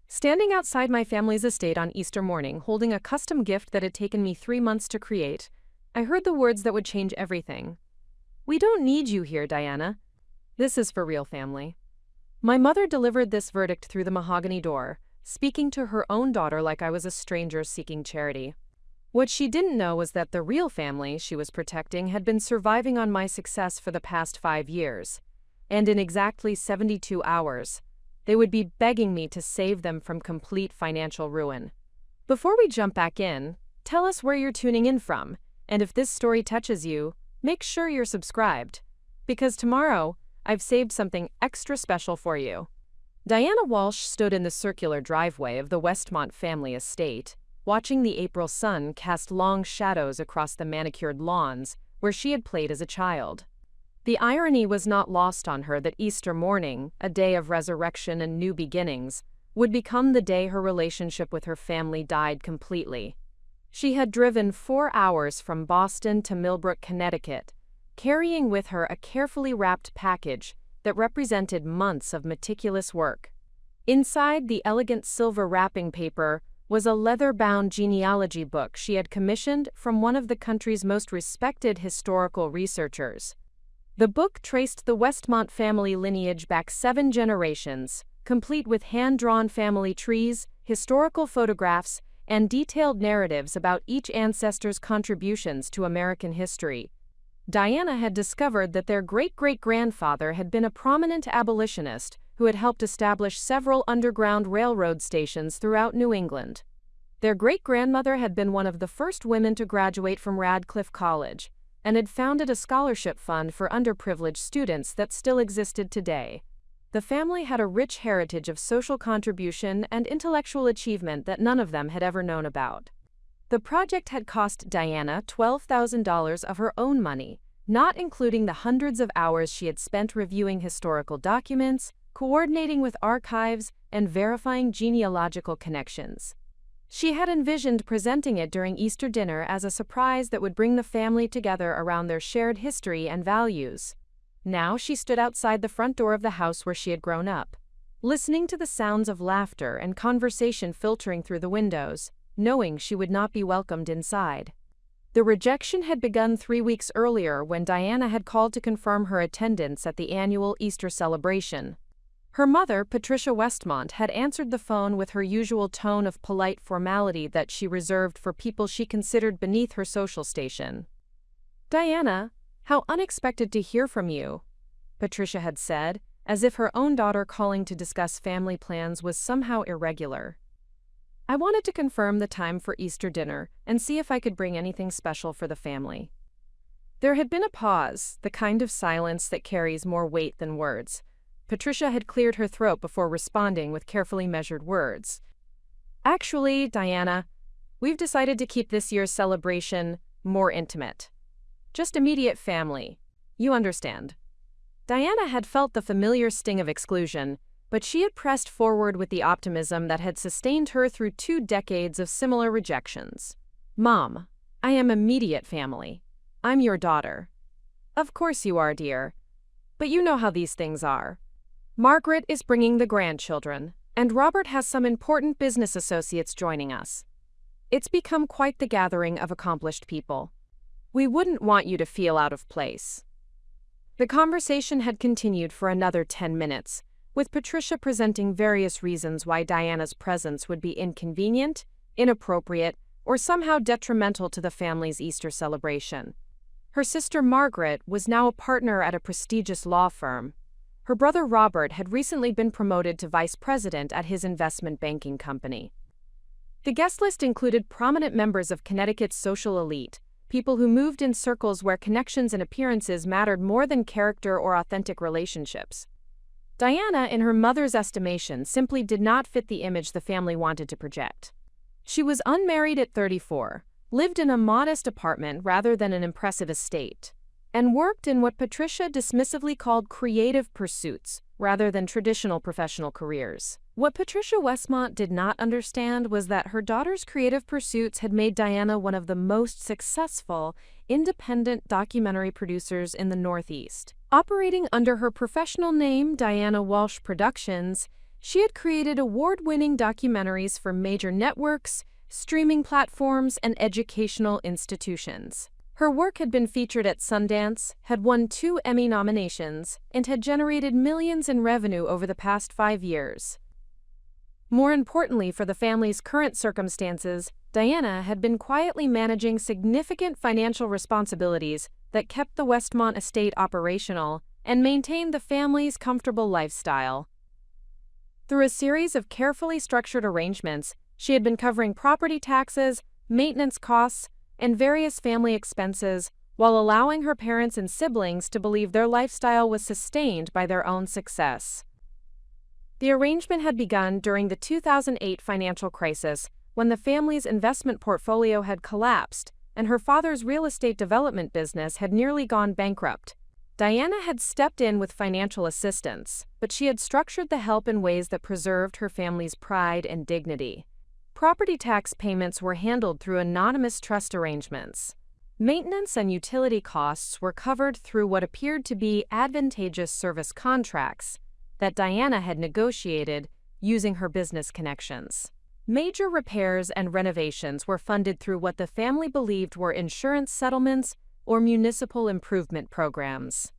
Standing outside my family's estate on Easter morning, holding a custom gift that had taken me 3 months to create, I heard the words that would change everything. "We don't need you here, Diana. This is for real, family." My mother delivered this verdict through the mahogany door, speaking to her own daughter like I was a stranger seeking charity. What she didn't know was that the real family she was protecting had been surviving on my success for the past 5 years. And in exactly 72 hours, they would be begging me to save them from complete financial ruin. Before we jump back in, tell us where you're tuning in from, and if this story touches you, make sure you're subscribed. Because tomorrow, I've saved something extra special for you. Diana Walsh stood in the circular driveway of the Westmont family estate, watching the April sun cast long shadows across the manicured lawns where she had played as a child. The irony was not lost on her that Easter morning, a day of resurrection and new beginnings, would become the day her relationship with her family died completely. She had driven 4 hours from Boston to Millbrook, Connecticut, carrying with her a carefully wrapped package that represented months of meticulous work. Inside the elegant silver wrapping paper was a leather-bound genealogy book she had commissioned from one of the country's most respected historical researchers. The book traced the Westmont family lineage back 7 generations, complete with hand-drawn family trees, historical photographs, and detailed narratives about each ancestor's contributions to American history. Diana had discovered that their great-great-grandfather had been a prominent abolitionist who had helped establish several underground railroad stations throughout New England. Their great-grandmother had been one of the first women to graduate from Radcliffe College, and had founded a scholarship fund for underprivileged students that still existed today. The family had a rich heritage of social contribution and intellectual achievement that none of them had ever known about. The project had cost Diana $12,000 of her own money, not including the hundreds of hours she had spent reviewing historical documents, coordinating with archives, and verifying genealogical connections. She had envisioned presenting it during Easter dinner as a surprise that would bring the family together around their shared history and values. Now she stood outside the front door of the house where she had grown up, listening to the sounds of laughter and conversation filtering through the windows, knowing she would not be welcomed inside. The rejection had begun 3 weeks earlier when Diana had called to confirm her attendance at the annual Easter celebration. Her mother, Patricia Westmont, had answered the phone with her usual tone of polite formality that she reserved for people she considered beneath her social station. "Diana, how unexpected to hear from you," Patricia had said, as if her own daughter calling to discuss family plans was somehow irregular. "I wanted to confirm the time for Easter dinner and see if I could bring anything special for the family." There had been a pause, the kind of silence that carries more weight than words. Patricia had cleared her throat before responding with carefully measured words. "Actually, Diana, we've decided to keep this year's celebration more intimate. Just immediate family. You understand." Diana had felt the familiar sting of exclusion, but she had pressed forward with the optimism that had sustained her through 2 decades of similar rejections. "Mom, I am immediate family. I'm your daughter." "Of course you are, dear. But you know how these things are. Margaret is bringing the grandchildren, and Robert has some important business associates joining us. It's become quite the gathering of accomplished people. We wouldn't want you to feel out of place." The conversation had continued for another 10 minutes, with Patricia presenting various reasons why Diana's presence would be inconvenient, inappropriate, or somehow detrimental to the family's Easter celebration. Her sister Margaret was now a partner at a prestigious law firm. Her brother Robert had recently been promoted to vice president at his investment banking company. The guest list included prominent members of Connecticut's social elite, people who moved in circles where connections and appearances mattered more than character or authentic relationships. Diana, in her mother's estimation, simply did not fit the image the family wanted to project. She was unmarried at 34, lived in a modest apartment rather than an impressive estate, and worked in what Patricia dismissively called creative pursuits rather than traditional professional careers. What Patricia Westmont did not understand was that her daughter's creative pursuits had made Diana one of the most successful, independent documentary producers in the Northeast. Operating under her professional name, Diana Walsh Productions, She had created award-winning documentaries for major networks, streaming platforms, and educational institutions. Her work had been featured at Sundance, had won 2 Emmy nominations, and had generated millions in revenue over the past 5 years. More importantly for the family's current circumstances, Diana had been quietly managing significant financial responsibilities that kept the Westmont estate operational and maintained the family's comfortable lifestyle. Through a series of carefully structured arrangements, she had been covering property taxes, maintenance costs, and various family expenses, while allowing her parents and siblings to believe their lifestyle was sustained by their own success. The arrangement had begun during the 2008 financial crisis, when the family's investment portfolio had collapsed and her father's real estate development business had nearly gone bankrupt. Diana had stepped in with financial assistance, but she had structured the help in ways that preserved her family's pride and dignity. Property tax payments were handled through anonymous trust arrangements. Maintenance and utility costs were covered through what appeared to be advantageous service contracts that Diana had negotiated using her business connections. Major repairs and renovations were funded through what the family believed were insurance settlements or municipal improvement programs.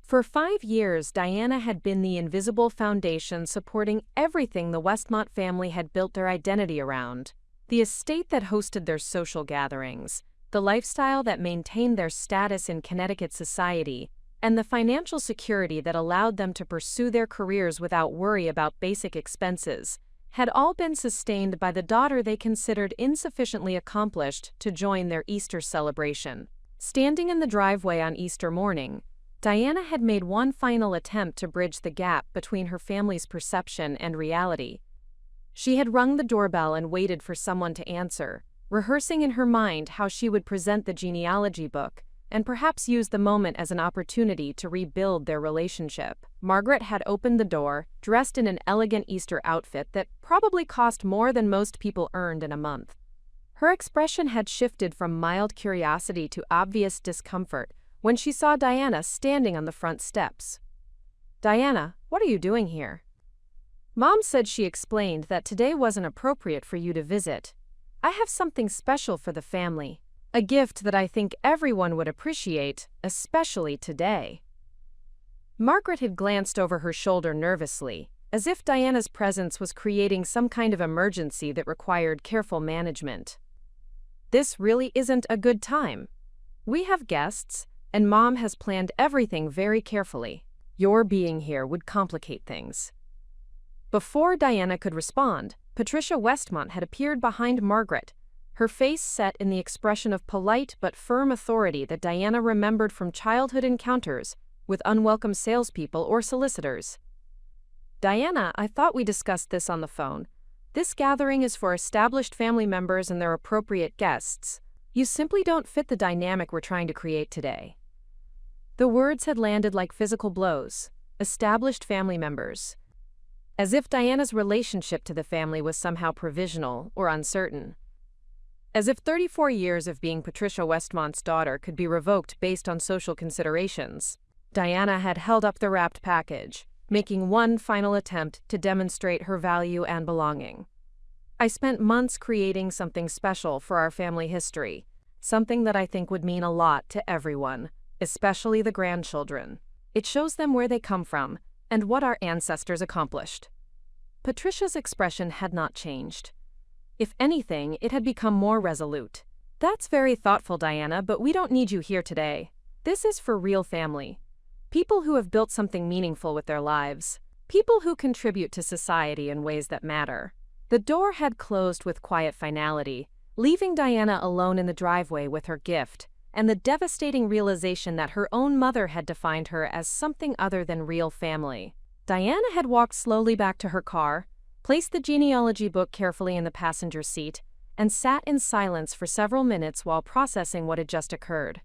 For 5 years, Diana had been the invisible foundation supporting everything the Westmont family had built their identity around: the estate that hosted their social gatherings, the lifestyle that maintained their status in Connecticut society, and the financial security that allowed them to pursue their careers without worry about basic expenses, had all been sustained by the daughter they considered insufficiently accomplished to join their Easter celebration. Standing in the driveway on Easter morning, Diana had made one final attempt to bridge the gap between her family's perception and reality. She had rung the doorbell and waited for someone to answer, rehearsing in her mind how she would present the genealogy book and perhaps use the moment as an opportunity to rebuild their relationship. Margaret had opened the door, dressed in an elegant Easter outfit that probably cost more than most people earned in a month. Her expression had shifted from mild curiosity to obvious discomfort when she saw Diana standing on the front steps. "Diana, what are you doing here?" "Mom said," she explained, "that today wasn't appropriate for you to visit. I have something special for the family. A gift that I think everyone would appreciate, especially today." Margaret had glanced over her shoulder nervously, as if Diana's presence was creating some kind of emergency that required careful management. "This really isn't a good time. We have guests, and Mom has planned everything very carefully. Your being here would complicate things." Before Diana could respond, Patricia Westmont had appeared behind Margaret, her face set in the expression of polite but firm authority that Diana remembered from childhood encounters with unwelcome salespeople or solicitors. "Diana, I thought we discussed this on the phone. This gathering is for established family members and their appropriate guests. You simply don't fit the dynamic we're trying to create today." The words had landed like physical blows. Established family members. As if Diana's relationship to the family was somehow provisional or uncertain. As if 34 years of being Patricia Westmont's daughter could be revoked based on social considerations. Diana had held up the wrapped package, making one final attempt to demonstrate her value and belonging. "I spent months creating something special for our family history, something that I think would mean a lot to everyone, especially the grandchildren. It shows them where they come from and what our ancestors accomplished." Patricia's expression had not changed. If anything, it had become more resolute. "That's very thoughtful, Diana, but we don't need you here today. This is for real family. People who have built something meaningful with their lives. People who contribute to society in ways that matter." The door had closed with quiet finality, leaving Diana alone in the driveway with her gift, and the devastating realization that her own mother had defined her as something other than real family. Diana had walked slowly back to her car, placed the genealogy book carefully in the passenger seat, and sat in silence for several minutes while processing what had just occurred.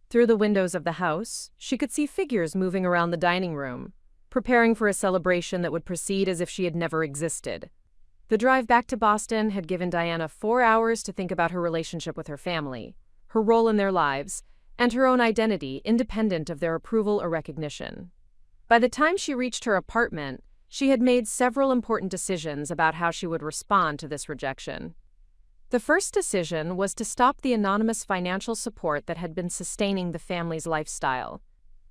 Through the windows of the house, she could see figures moving around the dining room, preparing for a celebration that would proceed as if she had never existed. The drive back to Boston had given Diana 4 hours to think about her relationship with her family, her role in their lives, and her own identity independent of their approval or recognition. By the time she reached her apartment, She had made several important decisions about how she would respond to this rejection. The first decision was to stop the anonymous financial support that had been sustaining the family's lifestyle.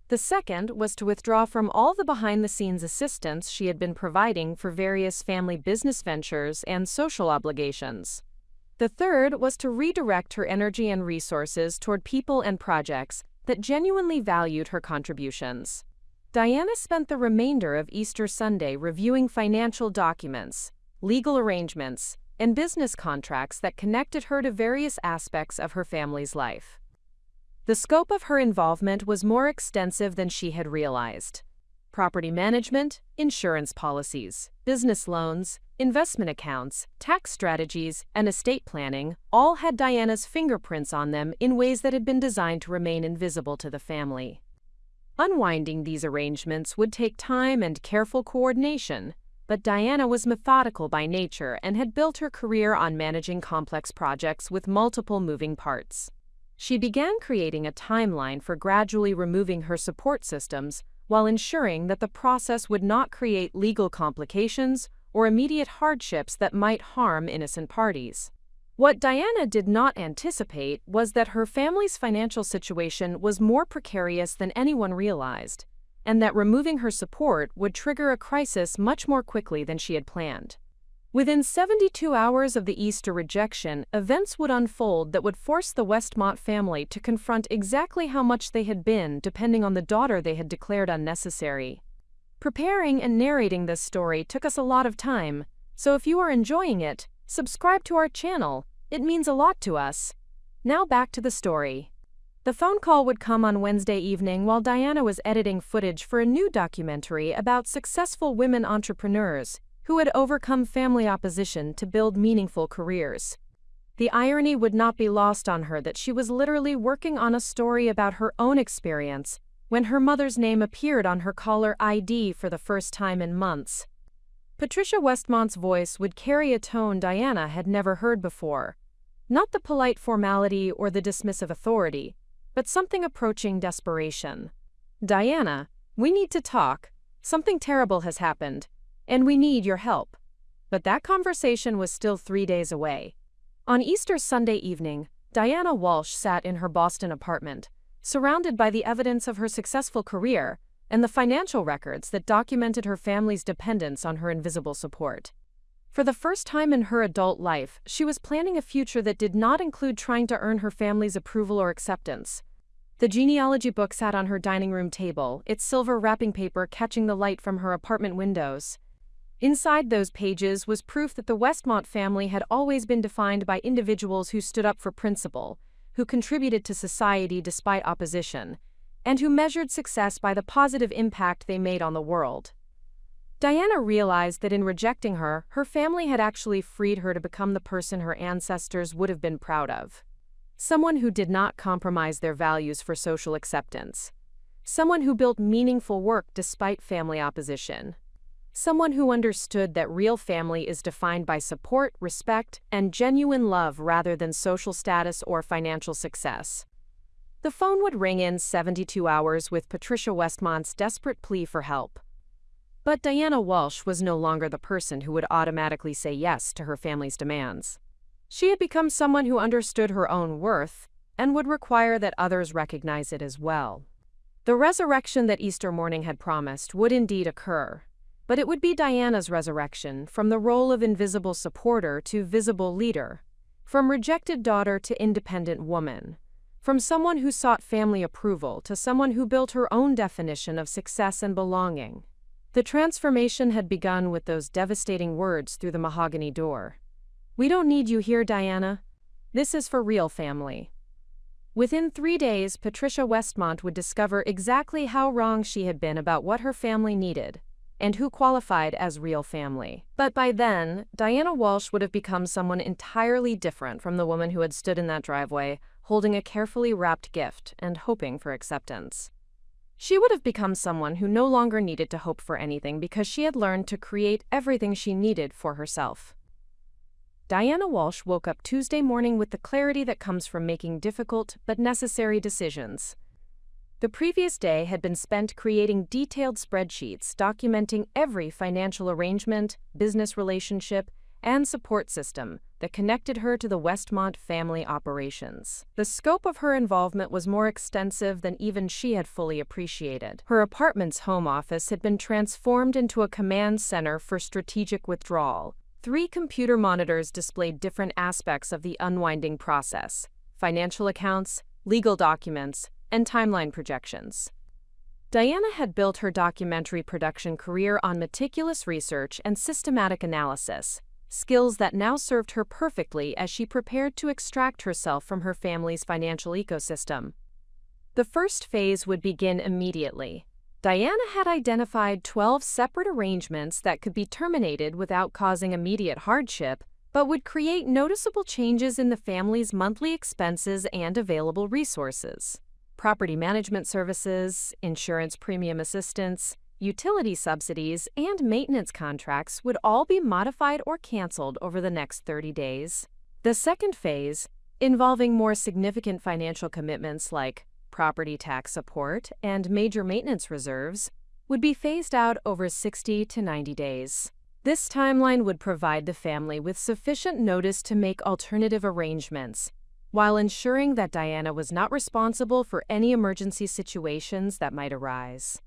The second was to withdraw from all the behind-the-scenes assistance she had been providing for various family business ventures and social obligations. The third was to redirect her energy and resources toward people and projects that genuinely valued her contributions. Diana spent the remainder of Easter Sunday reviewing financial documents, legal arrangements, and business contracts that connected her to various aspects of her family's life. The scope of her involvement was more extensive than she had realized. Property management, insurance policies, business loans, investment accounts, tax strategies, and estate planning all had Diana's fingerprints on them in ways that had been designed to remain invisible to the family. Unwinding these arrangements would take time and careful coordination, but Diana was methodical by nature and had built her career on managing complex projects with multiple moving parts. She began creating a timeline for gradually removing her support systems while ensuring that the process would not create legal complications or immediate hardships that might harm innocent parties. What Diana did not anticipate was that her family's financial situation was more precarious than anyone realized, and that removing her support would trigger a crisis much more quickly than she had planned. Within 72 hours of the Easter rejection, events would unfold that would force the Westmont family to confront exactly how much they had been depending on the daughter they had declared unnecessary. Preparing and narrating this story took us a lot of time, so if you are enjoying it, subscribe to our channel. It means a lot to us. Now back to the story. The phone call would come on Wednesday evening while Diana was editing footage for a new documentary about successful women entrepreneurs who had overcome family opposition to build meaningful careers. The irony would not be lost on her that she was literally working on a story about her own experience when her mother's name appeared on her caller ID for the first time in months. Patricia Westmont's voice would carry a tone Diana had never heard before. Not the polite formality or the dismissive authority, but something approaching desperation. "Diana, we need to talk. Something terrible has happened, and we need your help." But that conversation was still 3 days away. On Easter Sunday evening, Diana Walsh sat in her Boston apartment, surrounded by the evidence of her successful career and the financial records that documented her family's dependence on her invisible support. For the first time in her adult life, she was planning a future that did not include trying to earn her family's approval or acceptance. The genealogy book sat on her dining room table, its silver wrapping paper catching the light from her apartment windows. Inside those pages was proof that the Westmont family had always been defined by individuals who stood up for principle, who contributed to society despite opposition, and who measured success by the positive impact they made on the world. Diana realized that in rejecting her, her family had actually freed her to become the person her ancestors would have been proud of. Someone who did not compromise their values for social acceptance. Someone who built meaningful work despite family opposition. Someone who understood that real family is defined by support, respect, and genuine love rather than social status or financial success. The phone would ring in 72 hours with Patricia Westmont's desperate plea for help. But Diana Walsh was no longer the person who would automatically say yes to her family's demands. She had become someone who understood her own worth and would require that others recognize it as well. The resurrection that Easter morning had promised would indeed occur, but it would be Diana's resurrection from the role of invisible supporter to visible leader, from rejected daughter to independent woman, from someone who sought family approval to someone who built her own definition of success and belonging. The transformation had begun with those devastating words through the mahogany door. "We don't need you here, Diana. This is for real family." Within 3 days, Patricia Westmont would discover exactly how wrong she had been about what her family needed, and who qualified as real family. But by then, Diana Walsh would have become someone entirely different from the woman who had stood in that driveway, holding a carefully wrapped gift and hoping for acceptance. She would have become someone who no longer needed to hope for anything because she had learned to create everything she needed for herself. Diana Walsh woke up Tuesday morning with the clarity that comes from making difficult but necessary decisions. The previous day had been spent creating detailed spreadsheets documenting every financial arrangement, business relationship, and support system that connected her to the Westmont family operations. The scope of her involvement was more extensive than even she had fully appreciated. Her apartment's home office had been transformed into a command center for strategic withdrawal. 3 computer monitors displayed different aspects of the unwinding process: financial accounts, legal documents, and timeline projections. Diana had built her documentary production career on meticulous research and systematic analysis, skills that now served her perfectly as she prepared to extract herself from her family's financial ecosystem. The first phase would begin immediately. Diana had identified 12 separate arrangements that could be terminated without causing immediate hardship, but would create noticeable changes in the family's monthly expenses and available resources. Property management services, insurance premium assistance, utility subsidies, and maintenance contracts would all be modified or canceled over the next 30 days. The second phase, involving more significant financial commitments like property tax support and major maintenance reserves, would be phased out over 60 to 90 days. This timeline would provide the family with sufficient notice to make alternative arrangements, while ensuring that Diana was not responsible for any emergency situations that might arise.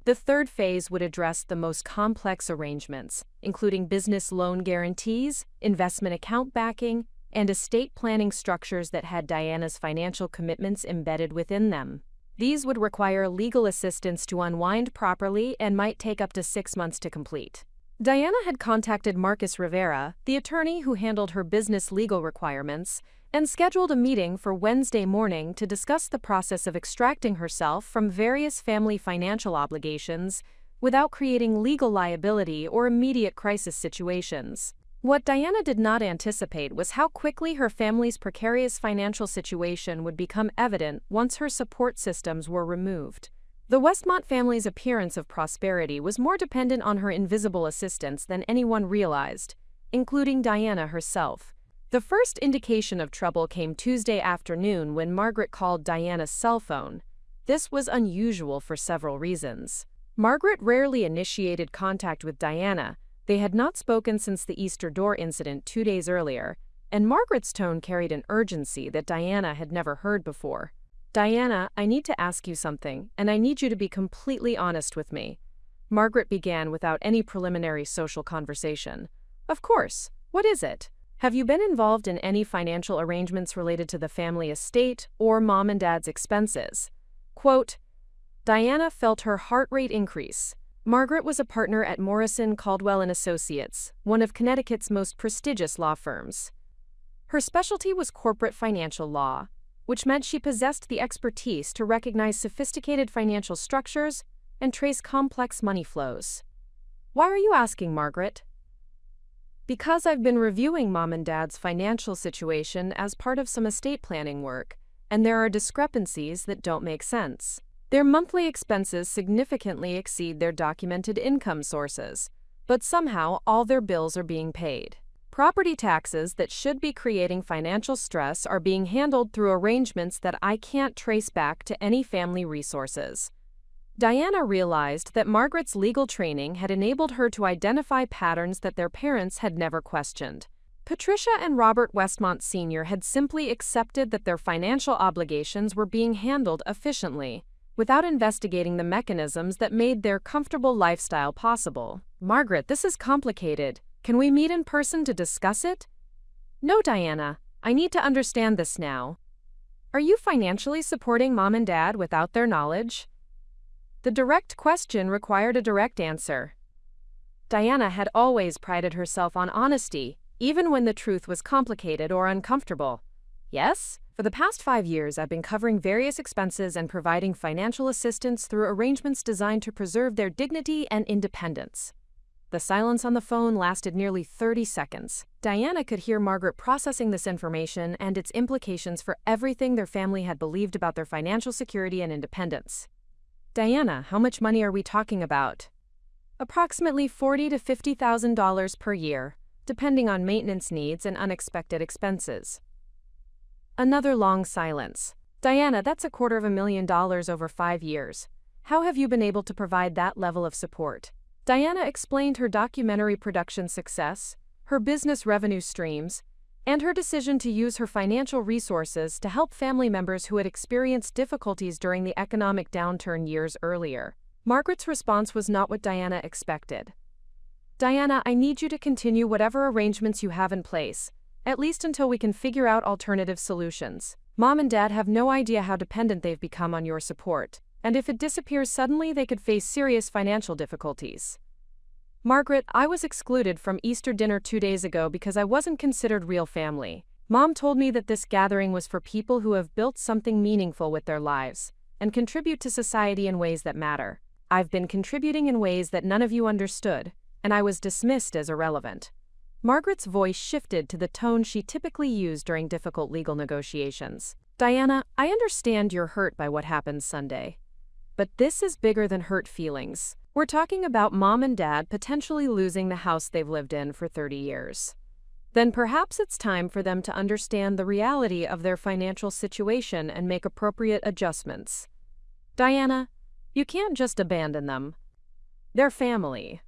The third phase would address the most complex arrangements, including business loan guarantees, investment account backing, and estate planning structures that had Diana's financial commitments embedded within them. These would require legal assistance to unwind properly and might take up to 6 months to complete. Diana had contacted Marcus Rivera, the attorney who handled her business legal requirements, and scheduled a meeting for Wednesday morning to discuss the process of extracting herself from various family financial obligations without creating legal liability or immediate crisis situations. What Diana did not anticipate was how quickly her family's precarious financial situation would become evident once her support systems were removed. The Westmont family's appearance of prosperity was more dependent on her invisible assistants than anyone realized, including Diana herself. The first indication of trouble came Tuesday afternoon when Margaret called Diana's cell phone. This was unusual for several reasons. Margaret rarely initiated contact with Diana. They had not spoken since the Easter door incident 2 days earlier, and Margaret's tone carried an urgency that Diana had never heard before. "Diana, I need to ask you something, and I need you to be completely honest with me," Margaret began without any preliminary social conversation. "Of course. What is it? Have you been involved in any financial arrangements related to the family estate or mom and dad's expenses?" Quote, Diana felt her heart rate increase. Margaret was a partner at Morrison, Caldwell & Associates, one of Connecticut's most prestigious law firms. Her specialty was corporate financial law, which meant she possessed the expertise to recognize sophisticated financial structures and trace complex money flows. "Why are you asking, Margaret?" "Because I've been reviewing Mom and Dad's financial situation as part of some estate planning work, and there are discrepancies that don't make sense. Their monthly expenses significantly exceed their documented income sources, but somehow all their bills are being paid. Property taxes that should be creating financial stress are being handled through arrangements that I can't trace back to any family resources." Diana realized that Margaret's legal training had enabled her to identify patterns that their parents had never questioned. Patricia and Robert Westmont Sr. had simply accepted that their financial obligations were being handled efficiently, without investigating the mechanisms that made their comfortable lifestyle possible. "Margaret, this is complicated. Can we meet in person to discuss it?" "No, Diana. I need to understand this now. Are you financially supporting Mom and Dad without their knowledge?" The direct question required a direct answer. Diana had always prided herself on honesty, even when the truth was complicated or uncomfortable. "Yes, for the past 5 years I've been covering various expenses and providing financial assistance through arrangements designed to preserve their dignity and independence." The silence on the phone lasted nearly 30 seconds. Diana could hear Margaret processing this information and its implications for everything their family had believed about their financial security and independence. "Diana, how much money are we talking about?" "Approximately $40,000 to $50,000 per year, depending on maintenance needs and unexpected expenses." Another long silence. Diana, that's $250,000 over 5 years. How have you been able to provide that level of support? Diana explained her documentary production success, her business revenue streams, and her decision to use her financial resources to help family members who had experienced difficulties during the economic downturn years earlier. Margaret's response was not what Diana expected. Diana, I need you to continue whatever arrangements you have in place, at least until we can figure out alternative solutions. Mom and Dad have no idea how dependent they've become on your support, and if it disappears suddenly, they could face serious financial difficulties. Margaret, I was excluded from Easter dinner 2 days ago because I wasn't considered real family. Mom told me that this gathering was for people who have built something meaningful with their lives and contribute to society in ways that matter. I've been contributing in ways that none of you understood, and I was dismissed as irrelevant. Margaret's voice shifted to the tone she typically used during difficult legal negotiations. Diana, I understand you're hurt by what happened Sunday. But this is bigger than hurt feelings. We're talking about Mom and Dad potentially losing the house they've lived in for 30 years. Then perhaps it's time for them to understand the reality of their financial situation and make appropriate adjustments. Diana, you can't just abandon them. They're family.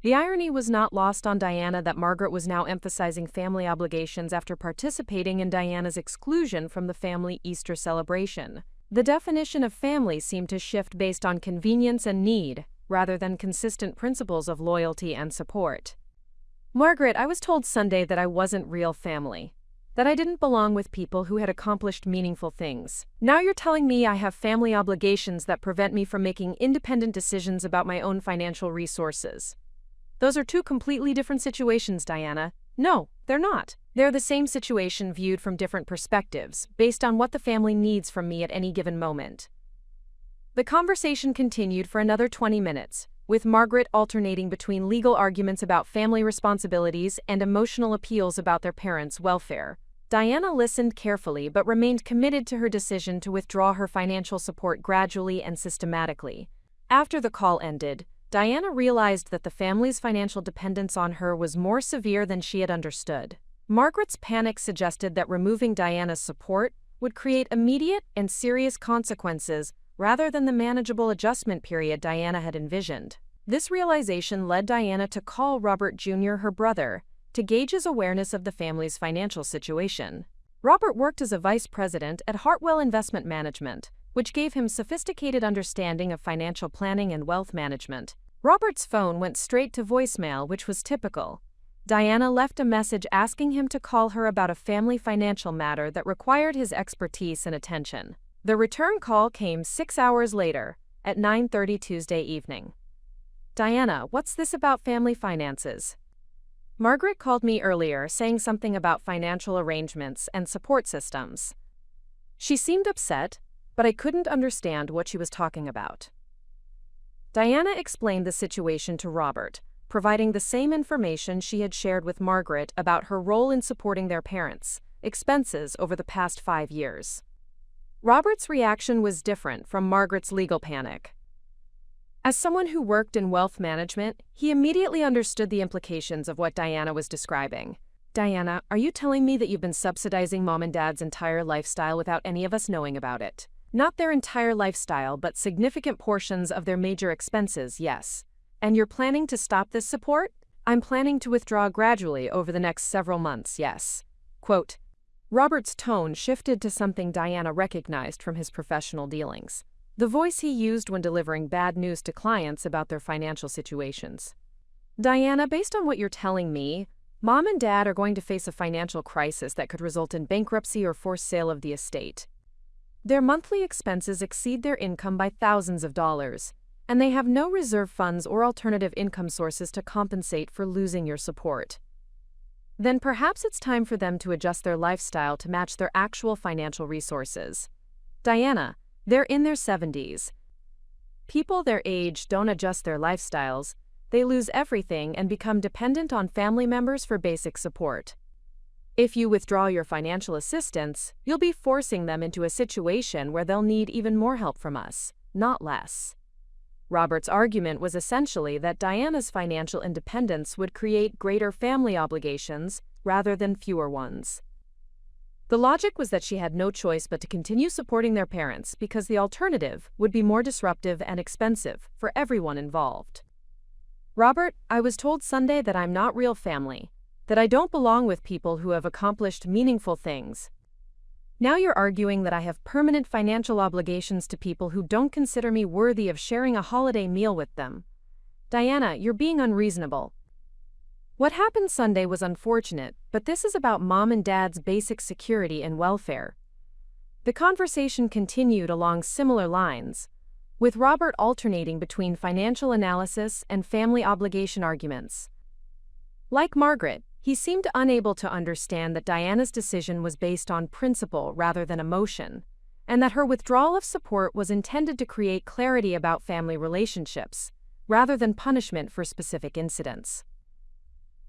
The irony was not lost on Diana that Margaret was now emphasizing family obligations after participating in Diana's exclusion from the family Easter celebration. The definition of family seemed to shift based on convenience and need, rather than consistent principles of loyalty and support. Margaret, I was told Sunday that I wasn't real family, that I didn't belong with people who had accomplished meaningful things. Now you're telling me I have family obligations that prevent me from making independent decisions about my own financial resources. Those are two completely different situations, Diana. No, they're not. They're the same situation viewed from different perspectives, based on what the family needs from me at any given moment. The conversation continued for another 20 minutes, with Margaret alternating between legal arguments about family responsibilities and emotional appeals about their parents' welfare. Diana listened carefully but remained committed to her decision to withdraw her financial support gradually and systematically. After the call ended, Diana realized that the family's financial dependence on her was more severe than she had understood. Margaret's panic suggested that removing Diana's support would create immediate and serious consequences rather than the manageable adjustment period Diana had envisioned. This realization led Diana to call Robert Jr., her brother, to gauge his awareness of the family's financial situation. Robert worked as a vice president at Hartwell Investment Management, which gave him sophisticated understanding of financial planning and wealth management. Robert's phone went straight to voicemail, which was typical. Diana left a message asking him to call her about a family financial matter that required his expertise and attention. The return call came 6 hours later, at 9:30 Tuesday evening. Diana, what's this about family finances? Margaret called me earlier saying something about financial arrangements and support systems. She seemed upset, but I couldn't understand what she was talking about. Diana explained the situation to Robert, providing the same information she had shared with Margaret about her role in supporting their parents' expenses over the past 5 years. Robert's reaction was different from Margaret's legal panic. As someone who worked in wealth management, he immediately understood the implications of what Diana was describing. Diana, are you telling me that you've been subsidizing Mom and Dad's entire lifestyle without any of us knowing about it? Not their entire lifestyle, but significant portions of their major expenses, yes. And you're planning to stop this support? I'm planning to withdraw gradually over the next several months, yes. Quote, Robert's tone shifted to something Diana recognized from his professional dealings. The voice he used when delivering bad news to clients about their financial situations. Diana, based on what you're telling me, Mom and Dad are going to face a financial crisis that could result in bankruptcy or forced sale of the estate. Their monthly expenses exceed their income by thousands of dollars, and they have no reserve funds or alternative income sources to compensate for losing your support. Then perhaps it's time for them to adjust their lifestyle to match their actual financial resources. Diana, they're in their 70s. People their age don't adjust their lifestyles. They lose everything and become dependent on family members for basic support. If you withdraw your financial assistance, you'll be forcing them into a situation where they'll need even more help from us, not less. Robert's argument was essentially that Diana's financial independence would create greater family obligations rather than fewer ones. The logic was that she had no choice but to continue supporting their parents because the alternative would be more disruptive and expensive for everyone involved. Robert, I was told Sunday that I'm not real family, that I don't belong with people who have accomplished meaningful things. Now you're arguing that I have permanent financial obligations to people who don't consider me worthy of sharing a holiday meal with them. Diana, you're being unreasonable. What happened Sunday was unfortunate, but this is about Mom and Dad's basic security and welfare. The conversation continued along similar lines, with Robert alternating between financial analysis and family obligation arguments. Like Margaret, he seemed unable to understand that Diana's decision was based on principle rather than emotion, and that her withdrawal of support was intended to create clarity about family relationships, rather than punishment for specific incidents.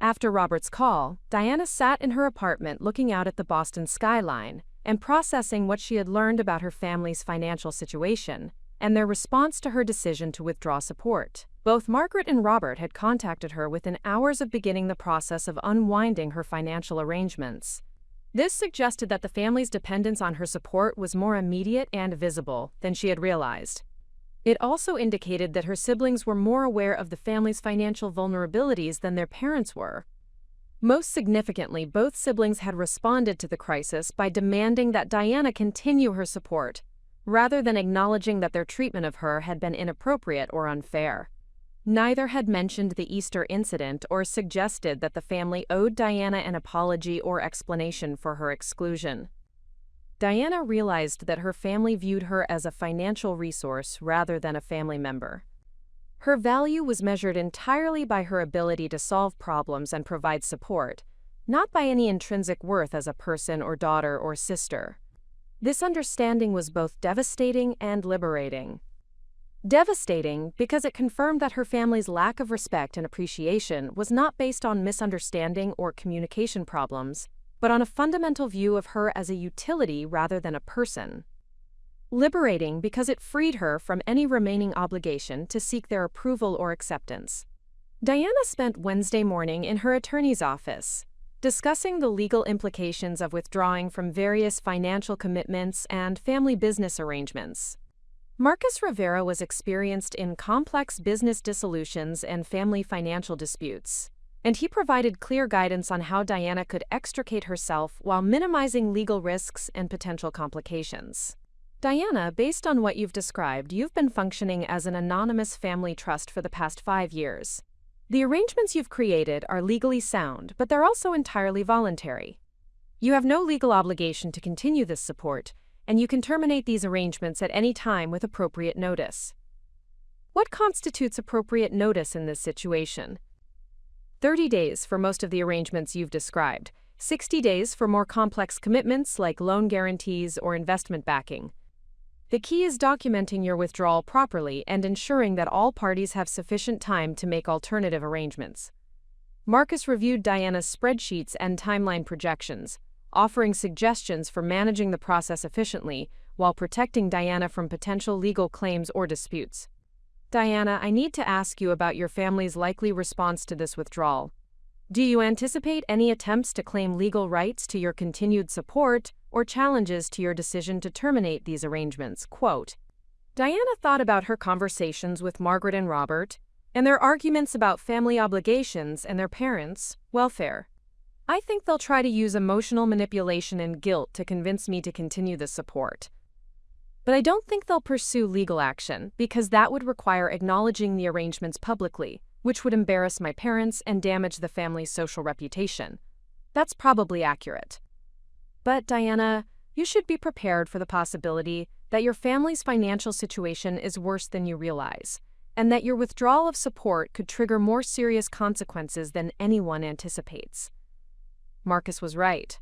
After Robert's call, Diana sat in her apartment looking out at the Boston skyline and processing what she had learned about her family's financial situation and their response to her decision to withdraw support. Both Margaret and Robert had contacted her within hours of beginning the process of unwinding her financial arrangements. This suggested that the family's dependence on her support was more immediate and visible than she had realized. It also indicated that her siblings were more aware of the family's financial vulnerabilities than their parents were. Most significantly, both siblings had responded to the crisis by demanding that Diana continue her support, rather than acknowledging that their treatment of her had been inappropriate or unfair. Neither had mentioned the Easter incident or suggested that the family owed Diana an apology or explanation for her exclusion. Diana realized that her family viewed her as a financial resource rather than a family member. Her value was measured entirely by her ability to solve problems and provide support, not by any intrinsic worth as a person or daughter or sister. This understanding was both devastating and liberating. Devastating because it confirmed that her family's lack of respect and appreciation was not based on misunderstanding or communication problems, but on a fundamental view of her as a utility rather than a person. Liberating because it freed her from any remaining obligation to seek their approval or acceptance. Diana spent Wednesday morning in her attorney's office, discussing the legal implications of withdrawing from various financial commitments and family business arrangements. Marcus Rivera was experienced in complex business dissolutions and family financial disputes, and he provided clear guidance on how Diana could extricate herself while minimizing legal risks and potential complications. Diana, based on what you've described, you've been functioning as an anonymous family trust for the past 5 years. The arrangements you've created are legally sound, but they're also entirely voluntary. You have no legal obligation to continue this support, and you can terminate these arrangements at any time with appropriate notice. What constitutes appropriate notice in this situation? 30 days for most of the arrangements you've described, 60 days for more complex commitments like loan guarantees or investment backing. The key is documenting your withdrawal properly and ensuring that all parties have sufficient time to make alternative arrangements. Marcus reviewed Diana's spreadsheets and timeline projections, offering suggestions for managing the process efficiently while protecting Diana from potential legal claims or disputes. Diana, I need to ask you about your family's likely response to this withdrawal. Do you anticipate any attempts to claim legal rights to your continued support or challenges to your decision to terminate these arrangements? Quote, Diana thought about her conversations with Margaret and Robert and their arguments about family obligations and their parents' welfare. I think they'll try to use emotional manipulation and guilt to convince me to continue the support. But I don't think they'll pursue legal action because that would require acknowledging the arrangements publicly, which would embarrass my parents and damage the family's social reputation. That's probably accurate. But, Diana, you should be prepared for the possibility that your family's financial situation is worse than you realize, and that your withdrawal of support could trigger more serious consequences than anyone anticipates. Marcus was right.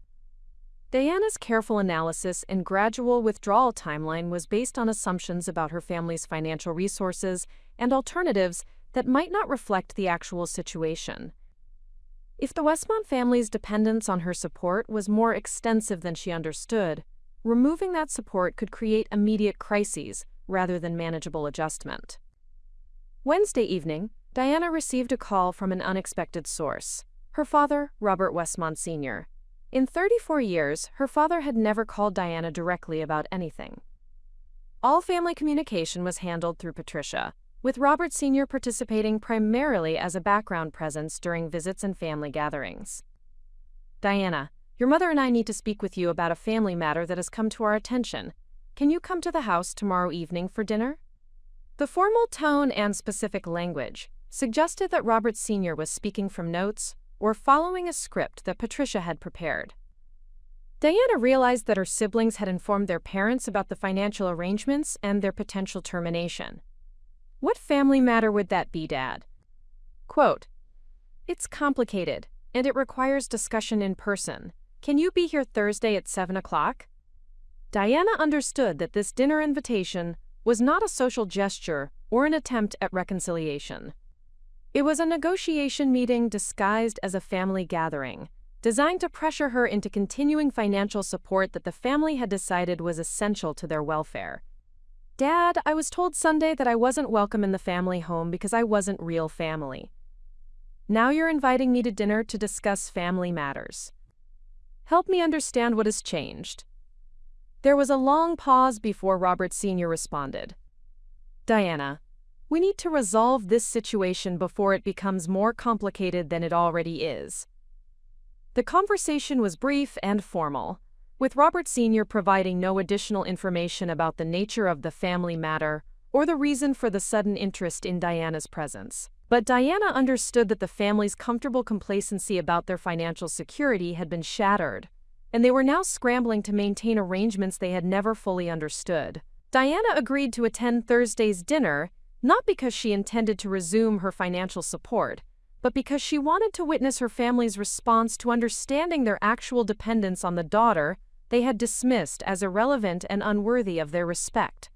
Diana's careful analysis and gradual withdrawal timeline was based on assumptions about her family's financial resources and alternatives that might not reflect the actual situation. If the Westmont family's dependence on her support was more extensive than she understood, removing that support could create immediate crises rather than manageable adjustment. Wednesday evening, Diana received a call from an unexpected source. Her father, Robert Westmont Sr. In 34 years, her father had never called Diana directly about anything. All family communication was handled through Patricia, with Robert Sr. participating primarily as a background presence during visits and family gatherings. "Diana, your mother and I need to speak with you about a family matter that has come to our attention. Can you come to the house tomorrow evening for dinner?" The formal tone and specific language suggested that Robert Sr. was speaking from notes or following a script that Patricia had prepared. Diana realized that her siblings had informed their parents about the financial arrangements and their potential termination. "What family matter would that be, Dad?" Quote, "It's complicated, and it requires discussion in person. Can you be here Thursday at 7 o'clock? Diana understood that this dinner invitation was not a social gesture or an attempt at reconciliation. It was a negotiation meeting disguised as a family gathering, designed to pressure her into continuing financial support that the family had decided was essential to their welfare. "Dad, I was told Sunday that I wasn't welcome in the family home because I wasn't real family. Now you're inviting me to dinner to discuss family matters. Help me understand what has changed." There was a long pause before Robert Sr. responded. "Diana, we need to resolve this situation before it becomes more complicated than it already is." The conversation was brief and formal, with Robert Sr. providing no additional information about the nature of the family matter or the reason for the sudden interest in Diana's presence. But Diana understood that the family's comfortable complacency about their financial security had been shattered, and they were now scrambling to maintain arrangements they had never fully understood. Diana agreed to attend Thursday's dinner, not because she intended to resume her financial support, but because she wanted to witness her family's response to understanding their actual dependence on the daughter they had dismissed as irrelevant and unworthy of their respect.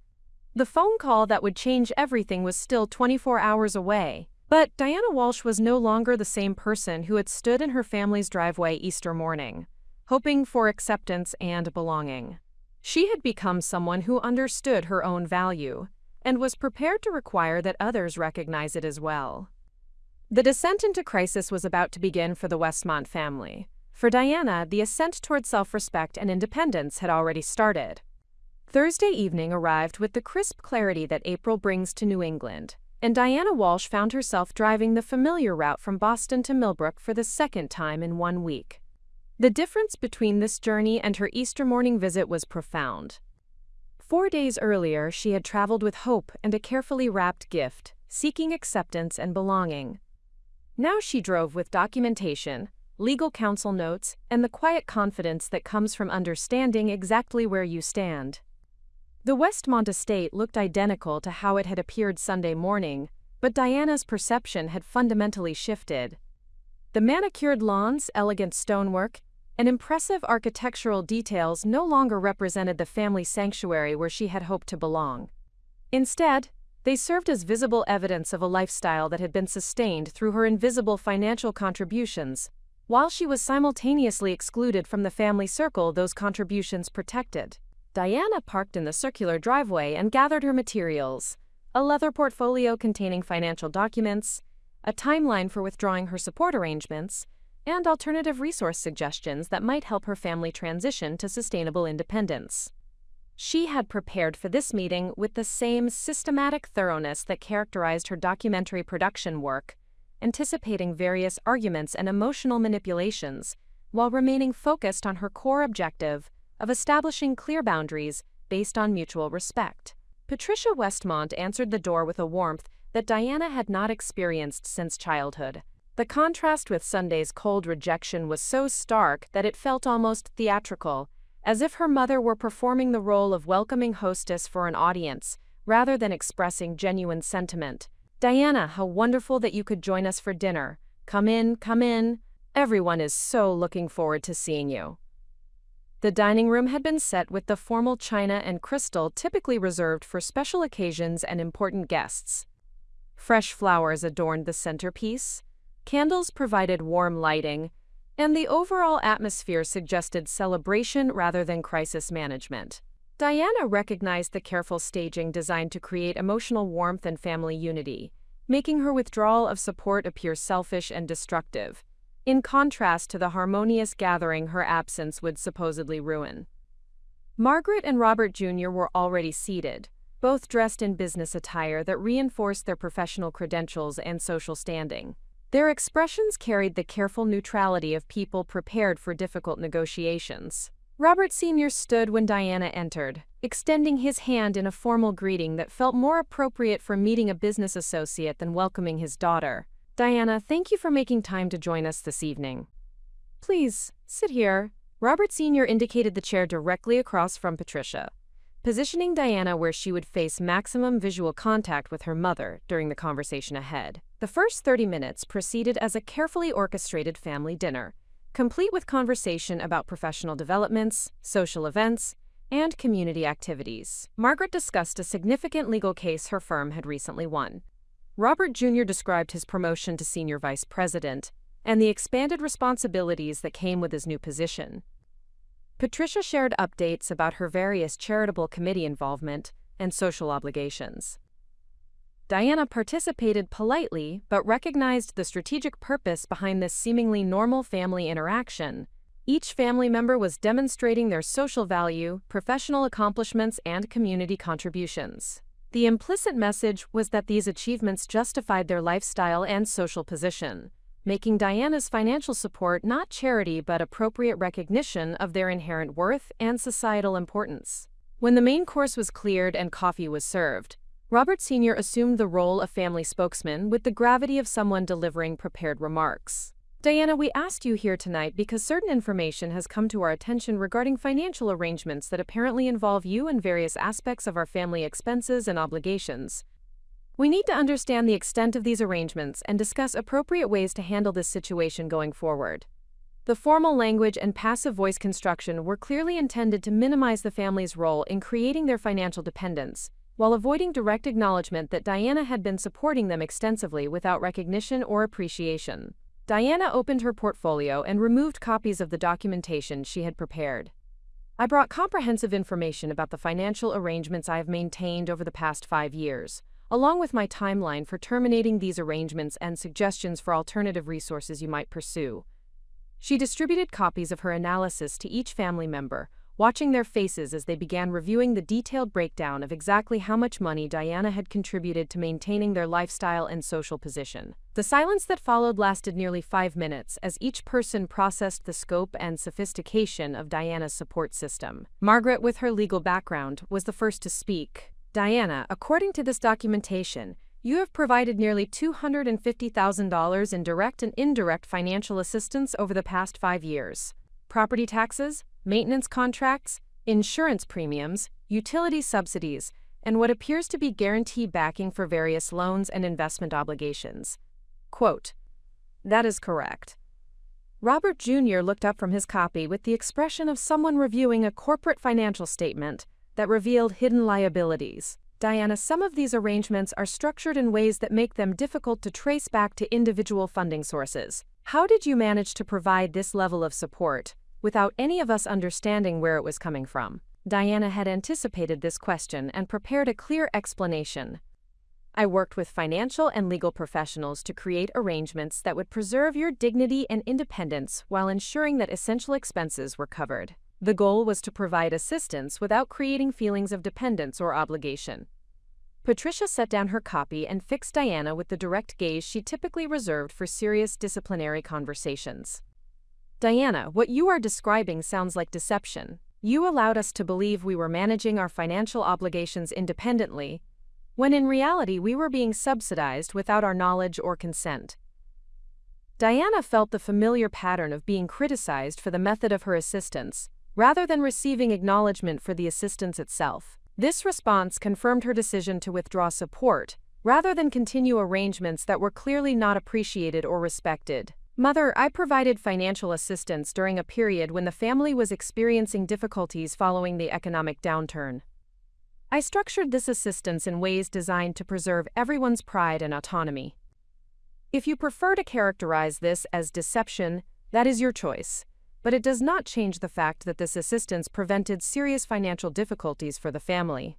The phone call that would change everything was still 24 hours away, but Diana Walsh was no longer the same person who had stood in her family's driveway Easter morning, hoping for acceptance and belonging. She had become someone who understood her own value and was prepared to require that others recognize it as well. The descent into crisis was about to begin for the Westmont family. For Diana, the ascent toward self-respect and independence had already started. Thursday evening arrived with the crisp clarity that April brings to New England, and Diana Walsh found herself driving the familiar route from Boston to Millbrook for the second time in 1 week. The difference between this journey and her Easter morning visit was profound. 4 days earlier, she had traveled with hope and a carefully wrapped gift, seeking acceptance and belonging. Now she drove with documentation, legal counsel notes, and the quiet confidence that comes from understanding exactly where you stand. The Westmont estate looked identical to how it had appeared Sunday morning, but Diana's perception had fundamentally shifted. The manicured lawns, elegant stonework, and impressive architectural details no longer represented the family sanctuary where she had hoped to belong. Instead, they served as visible evidence of a lifestyle that had been sustained through her invisible financial contributions, while she was simultaneously excluded from the family circle those contributions protected. Diana parked in the circular driveway and gathered her materials: a leather portfolio containing financial documents, a timeline for withdrawing her support arrangements, and alternative resource suggestions that might help her family transition to sustainable independence. She had prepared for this meeting with the same systematic thoroughness that characterized her documentary production work, anticipating various arguments and emotional manipulations, while remaining focused on her core objective of establishing clear boundaries based on mutual respect. Patricia Westmont answered the door with a warmth that Diana had not experienced since childhood. The contrast with Sunday's cold rejection was so stark that it felt almost theatrical, as if her mother were performing the role of welcoming hostess for an audience, rather than expressing genuine sentiment. "Diana, how wonderful that you could join us for dinner. Come in, come in. Everyone is so looking forward to seeing you." The dining room had been set with the formal china and crystal typically reserved for special occasions and important guests. Fresh flowers adorned the centerpiece, candles provided warm lighting, and the overall atmosphere suggested celebration rather than crisis management. Diana recognized the careful staging designed to create emotional warmth and family unity, making her withdrawal of support appear selfish and destructive. in contrast to the harmonious gathering her absence would supposedly ruin. Margaret and Robert Jr. were already seated, both dressed in business attire that reinforced their professional credentials and social standing. Their expressions carried the careful neutrality of people prepared for difficult negotiations. Robert Sr. stood when Diana entered, extending his hand in a formal greeting that felt more appropriate for meeting a business associate than welcoming his daughter. "Diana, thank you for making time to join us this evening. Please, sit here." Robert Sr. indicated the chair directly across from Patricia, positioning Diana where she would face maximum visual contact with her mother during the conversation ahead. The first 30 minutes proceeded as a carefully orchestrated family dinner, complete with conversation about professional developments, social events, and community activities. Margaret discussed a significant legal case her firm had recently won. Robert Jr. described his promotion to senior vice president and the expanded responsibilities that came with his new position. Patricia shared updates about her various charitable committee involvement and social obligations. Diana participated politely but recognized the strategic purpose behind this seemingly normal family interaction. Each family member was demonstrating their social value, professional accomplishments, and community contributions. The implicit message was that these achievements justified their lifestyle and social position, making Diana's financial support not charity but appropriate recognition of their inherent worth and societal importance. When the main course was cleared and coffee was served, Robert Sr. assumed the role of family spokesman with the gravity of someone delivering prepared remarks. "Diana, we asked you here tonight because certain information has come to our attention regarding financial arrangements that apparently involve you in various aspects of our family expenses and obligations. We need to understand the extent of these arrangements and discuss appropriate ways to handle this situation going forward." The formal language and passive voice construction were clearly intended to minimize the family's role in creating their financial dependence, while avoiding direct acknowledgement that Diana had been supporting them extensively without recognition or appreciation. Diana opened her portfolio and removed copies of the documentation she had prepared. "I brought comprehensive information about the financial arrangements I have maintained over the past 5 years, along with my timeline for terminating these arrangements and suggestions for alternative resources you might pursue." She distributed copies of her analysis to each family member, watching their faces as they began reviewing the detailed breakdown of exactly how much money Diana had contributed to maintaining their lifestyle and social position. The silence that followed lasted nearly 5 minutes as each person processed the scope and sophistication of Diana's support system. Margaret, with her legal background, was the first to speak. "Diana, according to this documentation, you have provided nearly $250,000 in direct and indirect financial assistance over the past 5 years. Property taxes, maintenance contracts, insurance premiums, utility subsidies, and what appears to be guarantee backing for various loans and investment obligations." Quote, "That is correct." Robert Jr. looked up from his copy with the expression of someone reviewing a corporate financial statement that revealed hidden liabilities. "Diana, some of these arrangements are structured in ways that make them difficult to trace back to individual funding sources. How did you manage to provide this level of support without any of us understanding where it was coming from?" Diana had anticipated this question and prepared a clear explanation. "I worked with financial and legal professionals to create arrangements that would preserve your dignity and independence while ensuring that essential expenses were covered. The goal was to provide assistance without creating feelings of dependence or obligation." Patricia set down her copy and fixed Diana with the direct gaze she typically reserved for serious disciplinary conversations. "Diana, what you are describing sounds like deception. You allowed us to believe we were managing our financial obligations independently, when in reality we were being subsidized without our knowledge or consent." Diana felt the familiar pattern of being criticized for the method of her assistance, rather than receiving acknowledgement for the assistance itself. This response confirmed her decision to withdraw support, rather than continue arrangements that were clearly not appreciated or respected. "Mother, I provided financial assistance during a period when the family was experiencing difficulties following the economic downturn. I structured this assistance in ways designed to preserve everyone's pride and autonomy. If you prefer to characterize this as deception, that is your choice. But it does not change the fact that this assistance prevented serious financial difficulties for the family."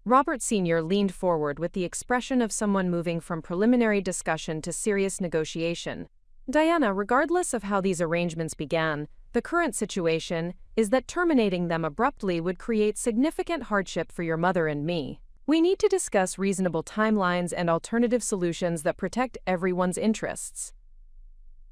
Robert Sr. leaned forward with the expression of someone moving from preliminary discussion to serious negotiation, Diana, regardless of how these arrangements began, the current situation is that terminating them abruptly would create significant hardship for your mother and me. We need to discuss reasonable timelines and alternative solutions that protect everyone's interests.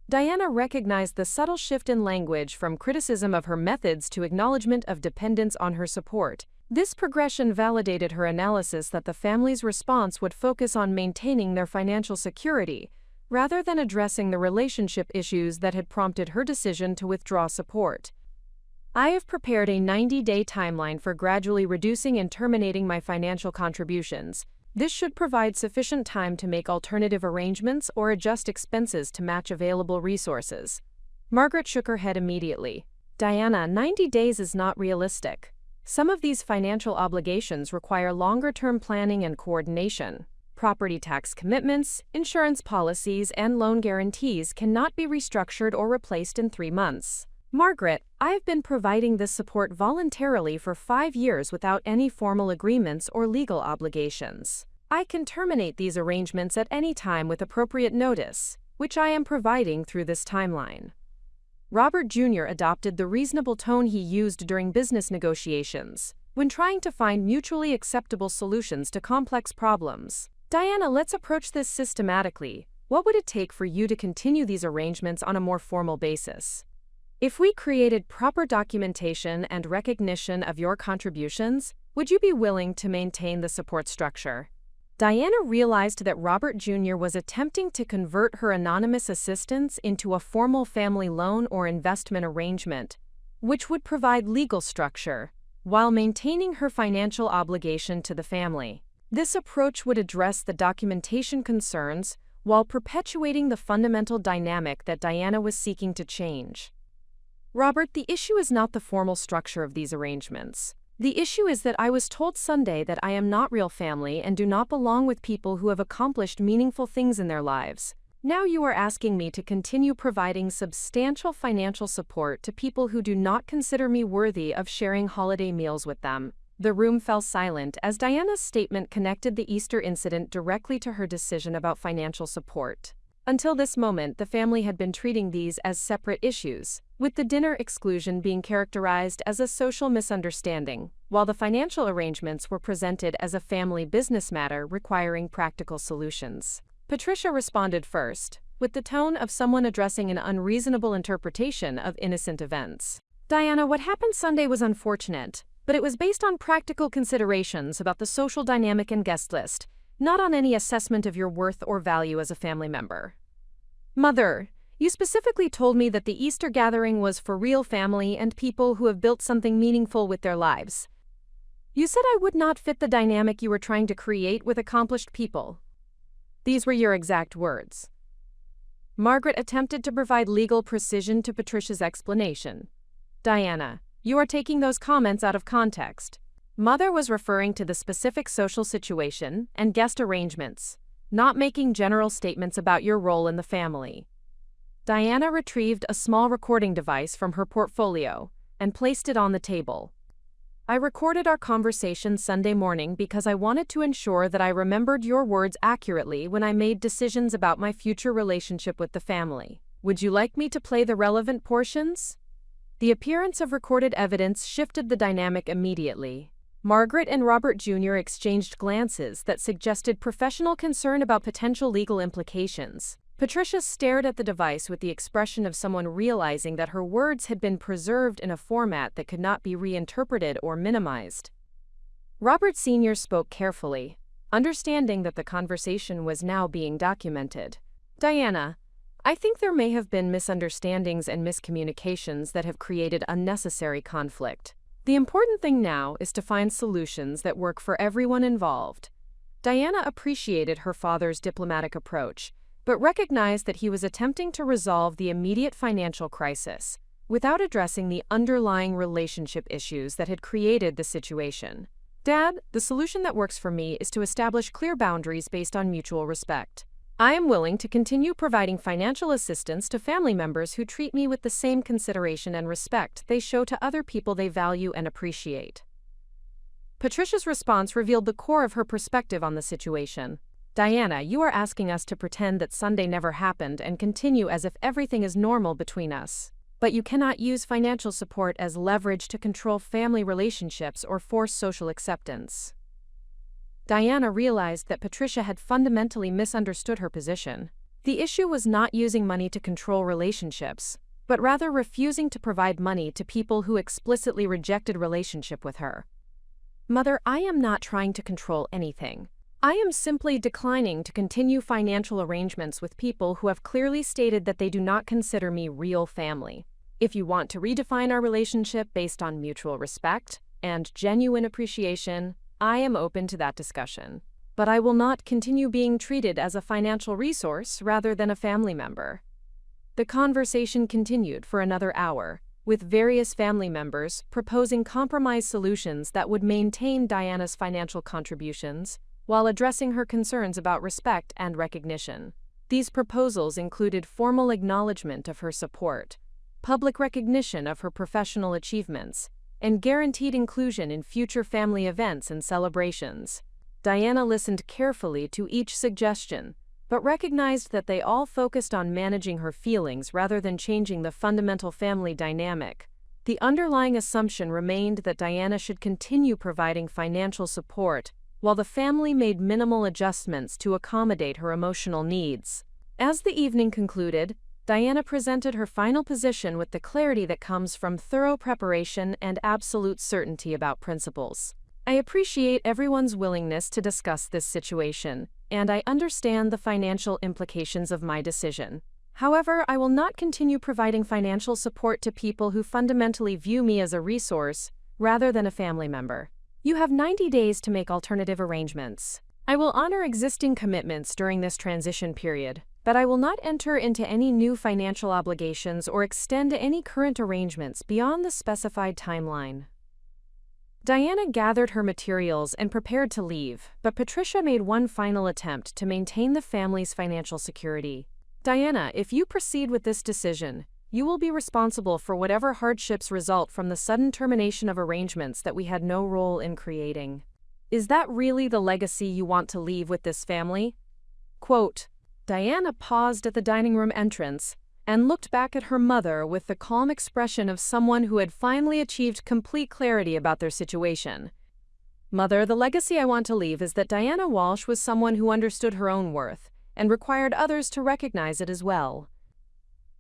Diana recognized the subtle shift in language from criticism of her methods to acknowledgement of dependence on her support. This progression validated her analysis that the family's response would focus on maintaining their financial security, rather than addressing the relationship issues that had prompted her decision to withdraw support. I have prepared a 90-day timeline for gradually reducing and terminating my financial contributions. This should provide sufficient time to make alternative arrangements or adjust expenses to match available resources. Margaret shook her head immediately. Diana, 90 days is not realistic. Some of these financial obligations require longer-term planning and coordination. Property tax commitments, insurance policies, and loan guarantees cannot be restructured or replaced in 3 months. Margaret, I have been providing this support voluntarily for 5 years without any formal agreements or legal obligations. I can terminate these arrangements at any time with appropriate notice, which I am providing through this timeline. Robert Jr. adopted the reasonable tone he used during business negotiations, when trying to find mutually acceptable solutions to complex problems. Diana, let's approach this systematically. What would it take for you to continue these arrangements on a more formal basis? If we created proper documentation and recognition of your contributions, would you be willing to maintain the support structure? Diana realized that Robert Jr. was attempting to convert her anonymous assistance into a formal family loan or investment arrangement, which would provide legal structure, while maintaining her financial obligation to the family. This approach would address the documentation concerns while perpetuating the fundamental dynamic that Diana was seeking to change. Robert, the issue is not the formal structure of these arrangements. The issue is that I was told Sunday that I am not real family and do not belong with people who have accomplished meaningful things in their lives. Now you are asking me to continue providing substantial financial support to people who do not consider me worthy of sharing holiday meals with them. The room fell silent as Diana's statement connected the Easter incident directly to her decision about financial support. Until this moment, the family had been treating these as separate issues, with the dinner exclusion being characterized as a social misunderstanding, while the financial arrangements were presented as a family business matter requiring practical solutions. Patricia responded first, with the tone of someone addressing an unreasonable interpretation of innocent events. Diana, what happened Sunday was unfortunate, but it was based on practical considerations about the social dynamic and guest list, not on any assessment of your worth or value as a family member. Mother, you specifically told me that the Easter gathering was for real family and people who have built something meaningful with their lives. You said I would not fit the dynamic you were trying to create with accomplished people. These were your exact words. Margaret attempted to provide legal precision to Patricia's explanation. Diana, you are taking those comments out of context. Mother was referring to the specific social situation and guest arrangements, not making general statements about your role in the family. Diana retrieved a small recording device from her portfolio and placed it on the table. I recorded our conversation Sunday morning because I wanted to ensure that I remembered your words accurately when I made decisions about my future relationship with the family. Would you like me to play the relevant portions? The appearance of recorded evidence shifted the dynamic immediately. Margaret and Robert Jr. exchanged glances that suggested professional concern about potential legal implications. Patricia stared at the device with the expression of someone realizing that her words had been preserved in a format that could not be reinterpreted or minimized. Robert Sr. spoke carefully, understanding that the conversation was now being documented. Diana, I think there may have been misunderstandings and miscommunications that have created unnecessary conflict. The important thing now is to find solutions that work for everyone involved. Diana appreciated her father's diplomatic approach, but recognized that he was attempting to resolve the immediate financial crisis without addressing the underlying relationship issues that had created the situation. Dad, the solution that works for me is to establish clear boundaries based on mutual respect. I am willing to continue providing financial assistance to family members who treat me with the same consideration and respect they show to other people they value and appreciate. Patricia's response revealed the core of her perspective on the situation. Diana, you are asking us to pretend that Sunday never happened and continue as if everything is normal between us. But you cannot use financial support as leverage to control family relationships or force social acceptance. Diana realized that Patricia had fundamentally misunderstood her position. The issue was not using money to control relationships, but rather refusing to provide money to people who explicitly rejected relationship with her. Mother, I am not trying to control anything. I am simply declining to continue financial arrangements with people who have clearly stated that they do not consider me real family. If you want to redefine our relationship based on mutual respect and genuine appreciation, I am open to that discussion. But I will not continue being treated as a financial resource rather than a family member. The conversation continued for another hour, with various family members proposing compromise solutions that would maintain Diana's financial contributions while addressing her concerns about respect and recognition. These proposals included formal acknowledgement of her support, public recognition of her professional achievements, and guaranteed inclusion in future family events and celebrations. Diana listened carefully to each suggestion, but recognized that they all focused on managing her feelings rather than changing the fundamental family dynamic. The underlying assumption remained that Diana should continue providing financial support, while the family made minimal adjustments to accommodate her emotional needs. As the evening concluded, Diana presented her final position with the clarity that comes from thorough preparation and absolute certainty about principles. I appreciate everyone's willingness to discuss this situation, and I understand the financial implications of my decision. However, I will not continue providing financial support to people who fundamentally view me as a resource rather than a family member. You have 90 days to make alternative arrangements. I will honor existing commitments during this transition period, but I will not enter into any new financial obligations or extend any current arrangements beyond the specified timeline. Diana gathered her materials and prepared to leave, but Patricia made one final attempt to maintain the family's financial security. Diana, if you proceed with this decision, you will be responsible for whatever hardships result from the sudden termination of arrangements that we had no role in creating. Is that really the legacy you want to leave with this family? Quote, Diana paused at the dining room entrance and looked back at her mother with the calm expression of someone who had finally achieved complete clarity about their situation. Mother, the legacy I want to leave is that Diana Walsh was someone who understood her own worth and required others to recognize it as well.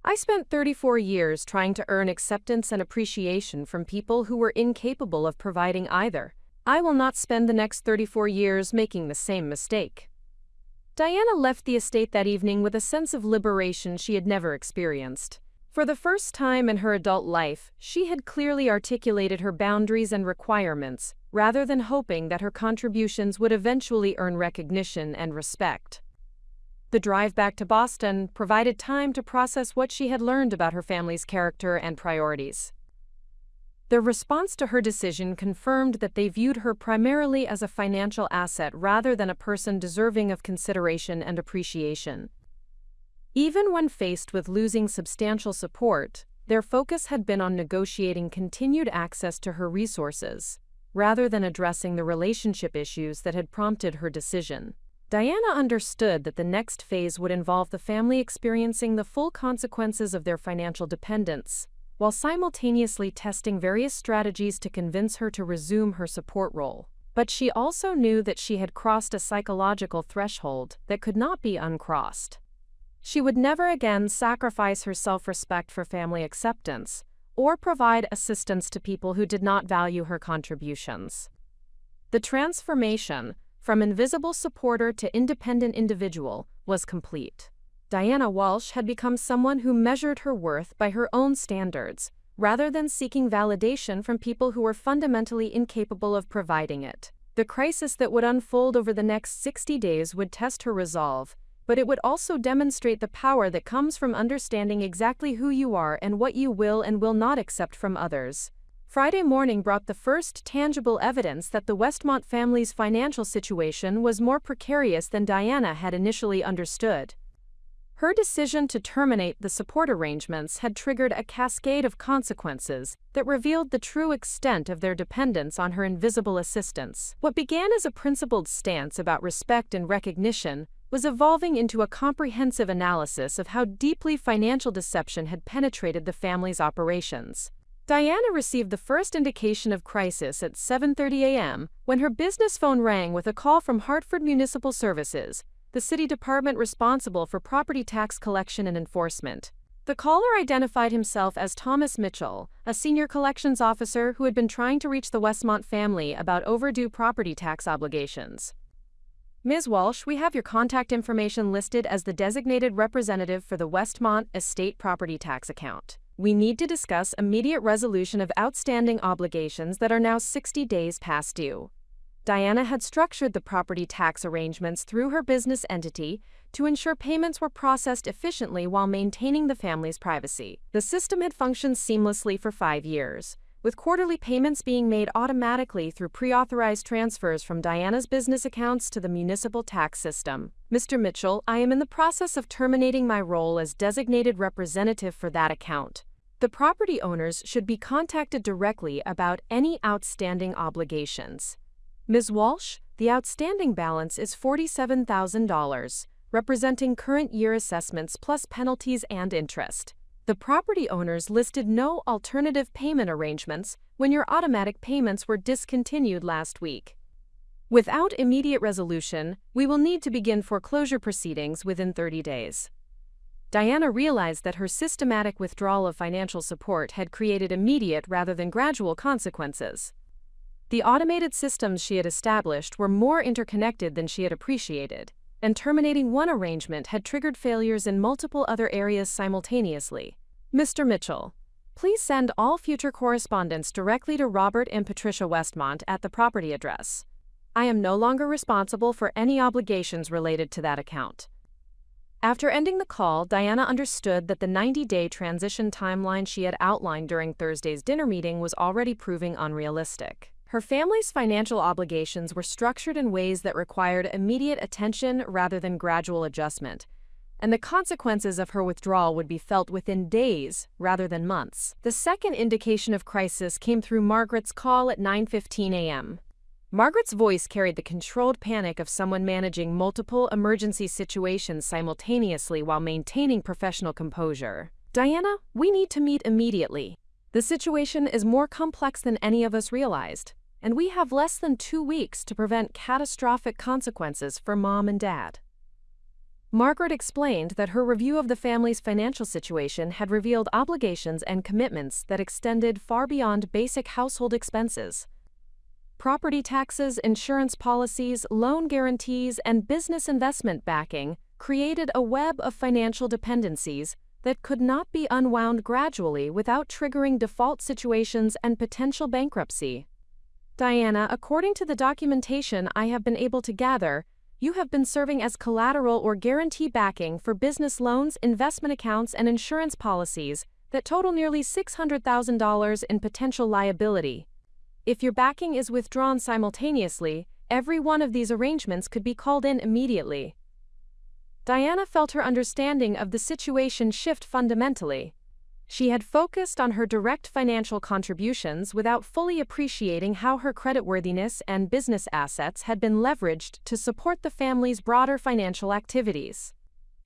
I spent 34 years trying to earn acceptance and appreciation from people who were incapable of providing either. I will not spend the next 34 years making the same mistake. Diana left the estate that evening with a sense of liberation she had never experienced. For the first time in her adult life, she had clearly articulated her boundaries and requirements, rather than hoping that her contributions would eventually earn recognition and respect. The drive back to Boston provided time to process what she had learned about her family's character and priorities. Their response to her decision confirmed that they viewed her primarily as a financial asset rather than a person deserving of consideration and appreciation. Even when faced with losing substantial support, their focus had been on negotiating continued access to her resources, rather than addressing the relationship issues that had prompted her decision. Diana understood that the next phase would involve the family experiencing the full consequences of their financial dependence, while simultaneously testing various strategies to convince her to resume her support role. But she also knew that she had crossed a psychological threshold that could not be uncrossed. She would never again sacrifice her self-respect for family acceptance, or provide assistance to people who did not value her contributions. The transformation from invisible supporter to independent individual was complete. Diana Walsh had become someone who measured her worth by her own standards, rather than seeking validation from people who were fundamentally incapable of providing it. The crisis that would unfold over the next 60 days would test her resolve, but it would also demonstrate the power that comes from understanding exactly who you are and what you will and will not accept from others. Friday morning brought the first tangible evidence that the Westmont family's financial situation was more precarious than Diana had initially understood. Her decision to terminate the support arrangements had triggered a cascade of consequences that revealed the true extent of their dependence on her invisible assistance. What began as a principled stance about respect and recognition was evolving into a comprehensive analysis of how deeply financial deception had penetrated the family's operations. Diana received the first indication of crisis at 7:30 a.m. when her business phone rang with a call from Hartford Municipal Services, the city department responsible for property tax collection and enforcement. The caller identified himself as Thomas Mitchell, a senior collections officer who had been trying to reach the Westmont family about overdue property tax obligations. Ms. Walsh, we have your contact information listed as the designated representative for the Westmont Estate property tax account. We need to discuss immediate resolution of outstanding obligations that are now 60 days past due. Diana had structured the property tax arrangements through her business entity to ensure payments were processed efficiently while maintaining the family's privacy. The system had functioned seamlessly for 5 years, with quarterly payments being made automatically through pre-authorized transfers from Diana's business accounts to the municipal tax system. Mr. Mitchell, I am in the process of terminating my role as designated representative for that account. The property owners should be contacted directly about any outstanding obligations. Ms. Walsh, the outstanding balance is $47,000, representing current year assessments plus penalties and interest. The property owners listed no alternative payment arrangements when your automatic payments were discontinued last week. Without immediate resolution, we will need to begin foreclosure proceedings within 30 days. Diana realized that her systematic withdrawal of financial support had created immediate rather than gradual consequences. The automated systems she had established were more interconnected than she had appreciated, and terminating one arrangement had triggered failures in multiple other areas simultaneously. Mr. Mitchell, please send all future correspondence directly to Robert and Patricia Westmont at the property address. I am no longer responsible for any obligations related to that account. After ending the call, Diana understood that the 90-day transition timeline she had outlined during Thursday's dinner meeting was already proving unrealistic. Her family's financial obligations were structured in ways that required immediate attention rather than gradual adjustment, and the consequences of her withdrawal would be felt within days rather than months. The second indication of crisis came through Margaret's call at 9:15 a.m. Margaret's voice carried the controlled panic of someone managing multiple emergency situations simultaneously while maintaining professional composure. Diana, we need to meet immediately. The situation is more complex than any of us realized, and we have less than 2 weeks to prevent catastrophic consequences for Mom and Dad. Margaret explained that her review of the family's financial situation had revealed obligations and commitments that extended far beyond basic household expenses. Property taxes, insurance policies, loan guarantees, and business investment backing created a web of financial dependencies that could not be unwound gradually without triggering default situations and potential bankruptcy. Diana, according to the documentation I have been able to gather, you have been serving as collateral or guarantee backing for business loans, investment accounts, and insurance policies that total nearly $600,000 in potential liability. If your backing is withdrawn simultaneously, every one of these arrangements could be called in immediately. Diana felt her understanding of the situation shift fundamentally. She had focused on her direct financial contributions without fully appreciating how her creditworthiness and business assets had been leveraged to support the family's broader financial activities.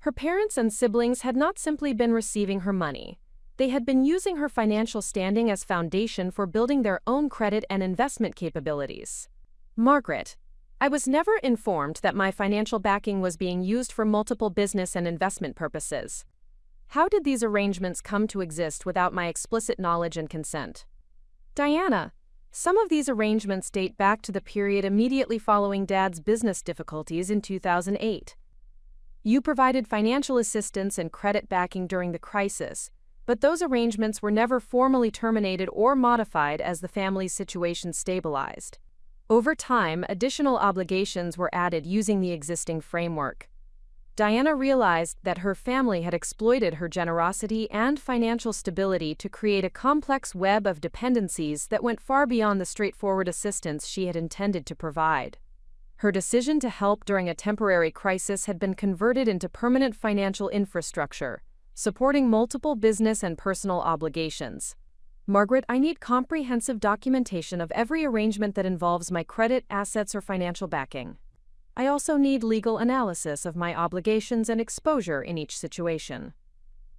Her parents and siblings had not simply been receiving her money. They had been using her financial standing as foundation for building their own credit and investment capabilities. Margaret, I was never informed that my financial backing was being used for multiple business and investment purposes. How did these arrangements come to exist without my explicit knowledge and consent? Diana, some of these arrangements date back to the period immediately following Dad's business difficulties in 2008. You provided financial assistance and credit backing during the crisis, but those arrangements were never formally terminated or modified as the family's situation stabilized. Over time, additional obligations were added using the existing framework. Diana realized that her family had exploited her generosity and financial stability to create a complex web of dependencies that went far beyond the straightforward assistance she had intended to provide. Her decision to help during a temporary crisis had been converted into permanent financial infrastructure, supporting multiple business and personal obligations. Margaret, I need comprehensive documentation of every arrangement that involves my credit, assets, or financial backing. I also need legal analysis of my obligations and exposure in each situation.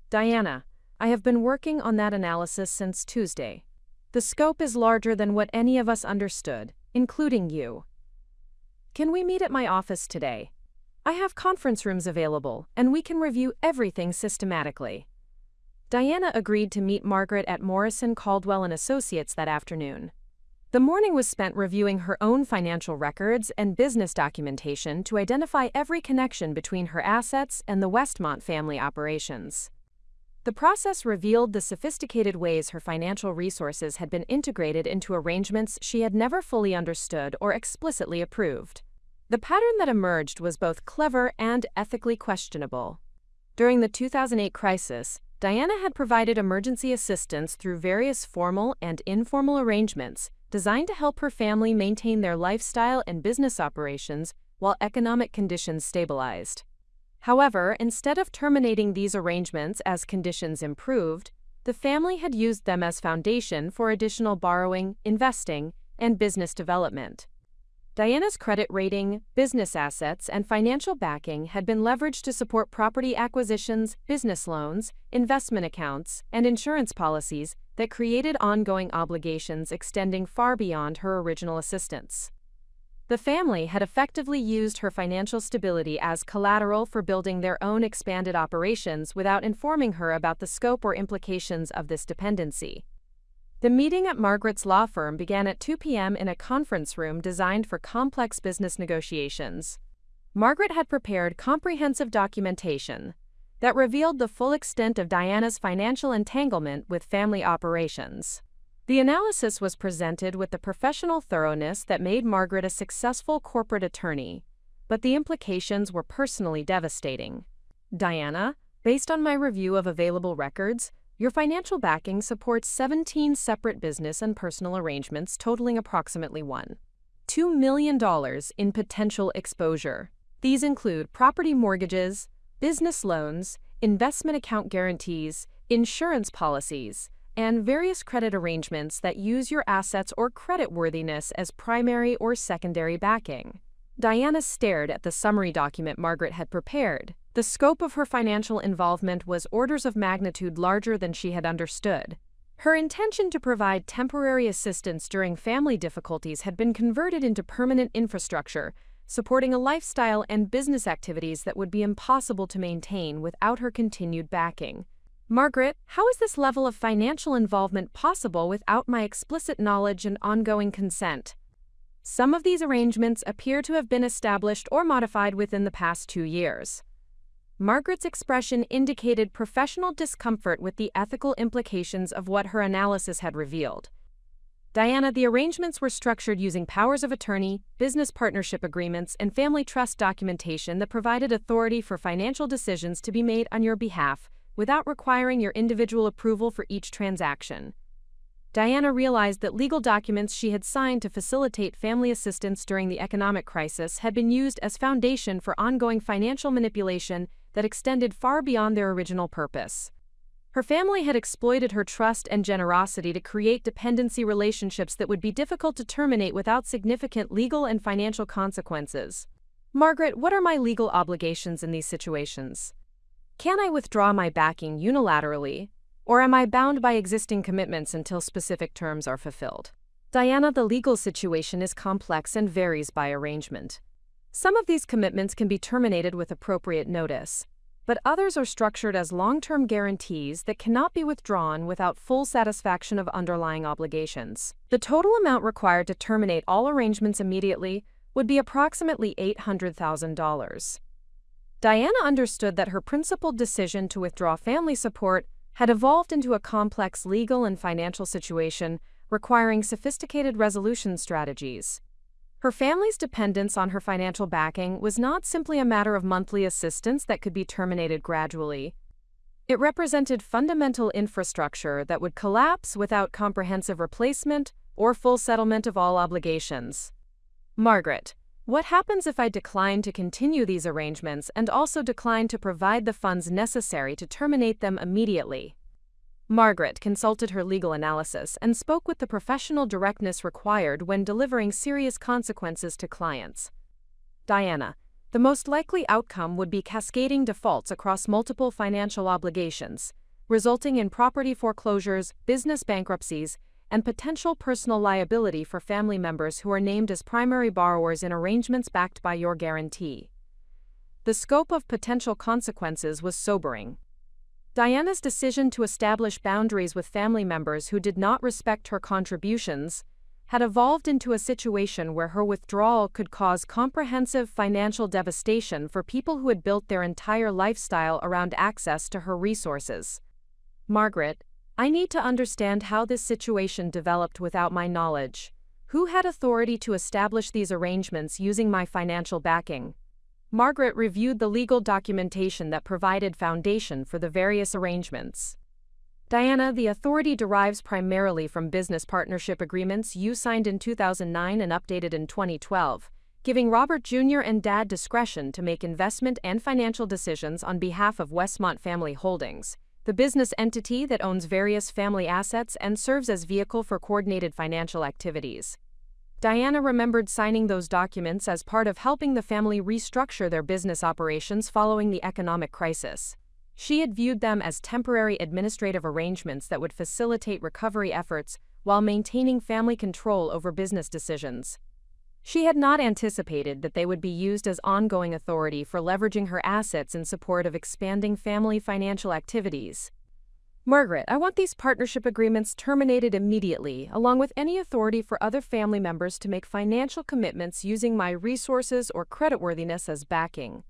Diana, I have been working on that analysis since Tuesday. The scope is larger than what any of us understood, including you. Can we meet at my office today? I have conference rooms available, and we can review everything systematically. Diana agreed to meet Margaret at Morrison Caldwell & Associates that afternoon. The morning was spent reviewing her own financial records and business documentation to identify every connection between her assets and the Westmont family operations. The process revealed the sophisticated ways her financial resources had been integrated into arrangements she had never fully understood or explicitly approved. The pattern that emerged was both clever and ethically questionable. During the 2008 crisis, Diana had provided emergency assistance through various formal and informal arrangements designed to help her family maintain their lifestyle and business operations while economic conditions stabilized. However, instead of terminating these arrangements as conditions improved, the family had used them as foundation for additional borrowing, investing, and business development. Diana's credit rating, business assets, and financial backing had been leveraged to support property acquisitions, business loans, investment accounts, and insurance policies that created ongoing obligations extending far beyond her original assistance. The family had effectively used her financial stability as collateral for building their own expanded operations without informing her about the scope or implications of this dependency. The meeting at Margaret's law firm began at 2 p.m. in a conference room designed for complex business negotiations. Margaret had prepared comprehensive documentation that revealed the full extent of Diana's financial entanglement with family operations. The analysis was presented with the professional thoroughness that made Margaret a successful corporate attorney, but the implications were personally devastating. Diana, based on my review of available records, your financial backing supports 17 separate business and personal arrangements totaling approximately $1.2 million in potential exposure. These include property mortgages, business loans, investment account guarantees, insurance policies, and various credit arrangements that use your assets or creditworthiness as primary or secondary backing. Diana stared at the summary document Margaret had prepared. The scope of her financial involvement was orders of magnitude larger than she had understood. Her intention to provide temporary assistance during family difficulties had been converted into permanent infrastructure, supporting a lifestyle and business activities that would be impossible to maintain without her continued backing. Margaret, how is this level of financial involvement possible without my explicit knowledge and ongoing consent? Some of these arrangements appear to have been established or modified within the past 2 years. Margaret's expression indicated professional discomfort with the ethical implications of what her analysis had revealed. Diana, the arrangements were structured using powers of attorney, business partnership agreements, and family trust documentation that provided authority for financial decisions to be made on your behalf without requiring your individual approval for each transaction. Diana realized that legal documents she had signed to facilitate family assistance during the economic crisis had been used as foundation for ongoing financial manipulation that extended far beyond their original purpose. Her family had exploited her trust and generosity to create dependency relationships that would be difficult to terminate without significant legal and financial consequences. Margaret, what are my legal obligations in these situations? Can I withdraw my backing unilaterally, or am I bound by existing commitments until specific terms are fulfilled? Diana, the legal situation is complex and varies by arrangement. Some of these commitments can be terminated with appropriate notice, but others are structured as long-term guarantees that cannot be withdrawn without full satisfaction of underlying obligations. The total amount required to terminate all arrangements immediately would be approximately $800,000. Diana understood that her principled decision to withdraw family support had evolved into a complex legal and financial situation requiring sophisticated resolution strategies. Her family's dependence on her financial backing was not simply a matter of monthly assistance that could be terminated gradually. It represented fundamental infrastructure that would collapse without comprehensive replacement or full settlement of all obligations. Margaret, What happens if I decline to continue these arrangements and also decline to provide the funds necessary to terminate them immediately? Margaret consulted her legal analysis and spoke with the professional directness required when delivering serious consequences to clients. Diana, the most likely outcome would be cascading defaults across multiple financial obligations, resulting in property foreclosures, business bankruptcies, and potential personal liability for family members who are named as primary borrowers in arrangements backed by your guarantee. The scope of potential consequences was sobering. Diana's decision to establish boundaries with family members who did not respect her contributions had evolved into a situation where her withdrawal could cause comprehensive financial devastation for people who had built their entire lifestyle around access to her resources. Margaret, I need to understand how this situation developed without my knowledge. Who had authority to establish these arrangements using my financial backing? Margaret reviewed the legal documentation that provided foundation for the various arrangements. Diana, the authority derives primarily from business partnership agreements you signed in 2009 and updated in 2012, giving Robert Jr. and Dad discretion to make investment and financial decisions on behalf of Westmont Family Holdings, the business entity that owns various family assets and serves as vehicle for coordinated financial activities. Diana remembered signing those documents as part of helping the family restructure their business operations following the economic crisis. She had viewed them as temporary administrative arrangements that would facilitate recovery efforts while maintaining family control over business decisions. She had not anticipated that they would be used as ongoing authority for leveraging her assets in support of expanding family financial activities. Margaret, I want these partnership agreements terminated immediately, along with any authority for other family members to make financial commitments using my resources or creditworthiness as backing.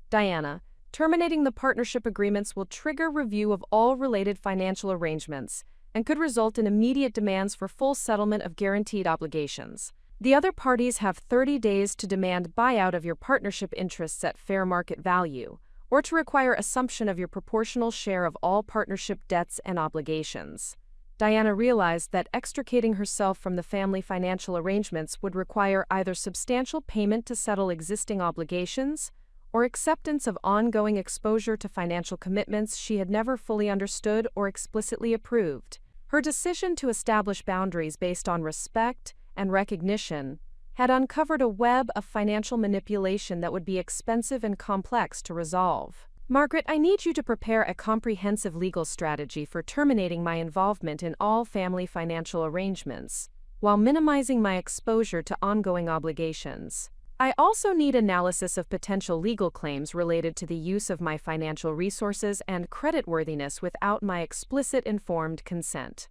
Diana, terminating the partnership agreements will trigger review of all related financial arrangements and could result in immediate demands for full settlement of guaranteed obligations. The other parties have 30 days to demand buyout of your partnership interests at fair market value, or to require assumption of your proportional share of all partnership debts and obligations. Diana realized that extricating herself from the family financial arrangements would require either substantial payment to settle existing obligations or acceptance of ongoing exposure to financial commitments she had never fully understood or explicitly approved. Her decision to establish boundaries based on respect and recognition had uncovered a web of financial manipulation that would be expensive and complex to resolve. Margaret, I need you to prepare a comprehensive legal strategy for terminating my involvement in all family financial arrangements, while minimizing my exposure to ongoing obligations. I also need analysis of potential legal claims related to the use of my financial resources and creditworthiness without my explicit informed consent.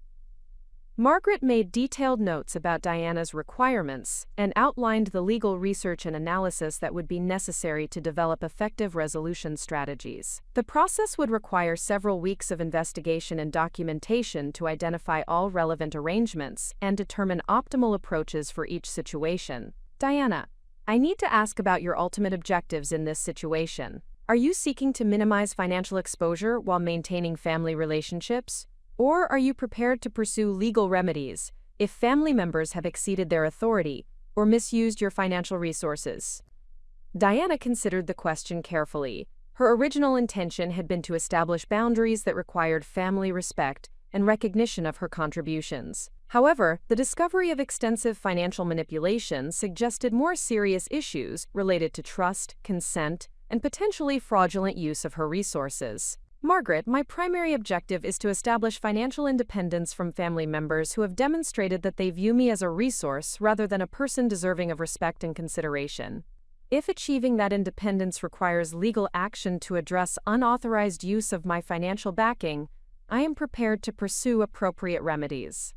Margaret made detailed notes about Diana's requirements and outlined the legal research and analysis that would be necessary to develop effective resolution strategies. The process would require several weeks of investigation and documentation to identify all relevant arrangements and determine optimal approaches for each situation. Diana, I need to ask about your ultimate objectives in this situation. Are you seeking to minimize financial exposure while maintaining family relationships? Or are you prepared to pursue legal remedies if family members have exceeded their authority or misused your financial resources? Diana considered the question carefully. Her original intention had been to establish boundaries that required family respect and recognition of her contributions. However, the discovery of extensive financial manipulation suggested more serious issues related to trust, consent, and potentially fraudulent use of her resources. Margaret, my primary objective is to establish financial independence from family members who have demonstrated that they view me as a resource rather than a person deserving of respect and consideration. If achieving that independence requires legal action to address unauthorized use of my financial backing, I am prepared to pursue appropriate remedies.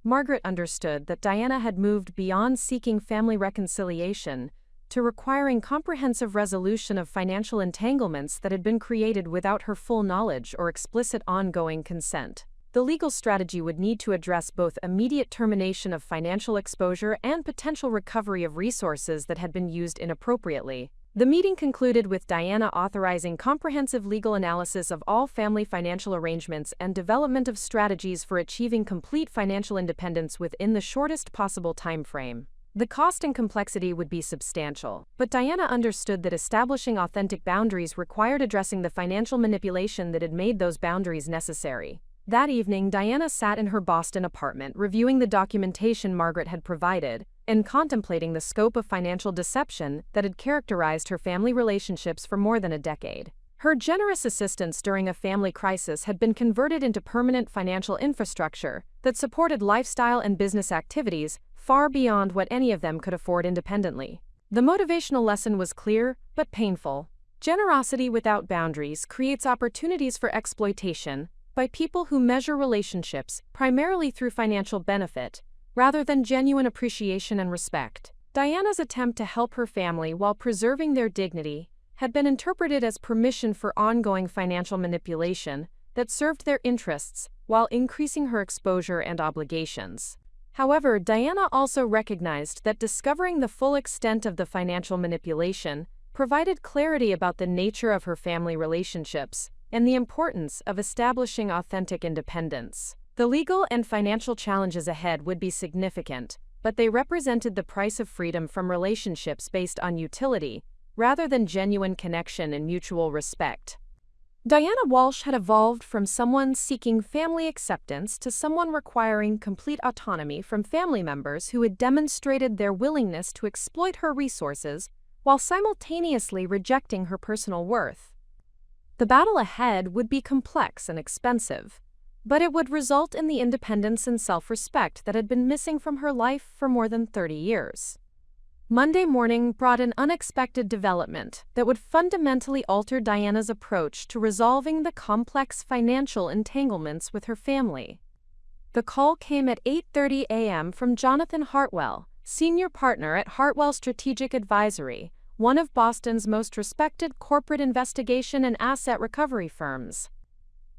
Margaret understood that Diana had moved beyond seeking family reconciliation to requiring comprehensive resolution of financial entanglements that had been created without her full knowledge or explicit ongoing consent. The legal strategy would need to address both immediate termination of financial exposure and potential recovery of resources that had been used inappropriately. The meeting concluded with Diana authorizing comprehensive legal analysis of all family financial arrangements and development of strategies for achieving complete financial independence within the shortest possible time frame. The cost and complexity would be substantial, but Diana understood that establishing authentic boundaries required addressing the financial manipulation that had made those boundaries necessary. That evening, Diana sat in her Boston apartment reviewing the documentation Margaret had provided and contemplating the scope of financial deception that had characterized her family relationships for more than a decade. Her generous assistance during a family crisis had been converted into permanent financial infrastructure that supported lifestyle and business activities far beyond what any of them could afford independently. The motivational lesson was clear, but painful. Generosity without boundaries creates opportunities for exploitation by people who measure relationships primarily through financial benefit, rather than genuine appreciation and respect. Diana's attempt to help her family while preserving their dignity had been interpreted as permission for ongoing financial manipulation that served their interests while increasing her exposure and obligations. However, Diana also recognized that discovering the full extent of the financial manipulation provided clarity about the nature of her family relationships and the importance of establishing authentic independence. The legal and financial challenges ahead would be significant, but they represented the price of freedom from relationships based on utility, rather than genuine connection and mutual respect. Diana Walsh had evolved from someone seeking family acceptance to someone requiring complete autonomy from family members who had demonstrated their willingness to exploit her resources while simultaneously rejecting her personal worth. The battle ahead would be complex and expensive, but it would result in the independence and self-respect that had been missing from her life for more than 30 years. Monday morning brought an unexpected development that would fundamentally alter Diana's approach to resolving the complex financial entanglements with her family. The call came at 8:30 a.m. from Jonathan Hartwell, senior partner at Hartwell Strategic Advisory, one of Boston's most respected corporate investigation and asset recovery firms.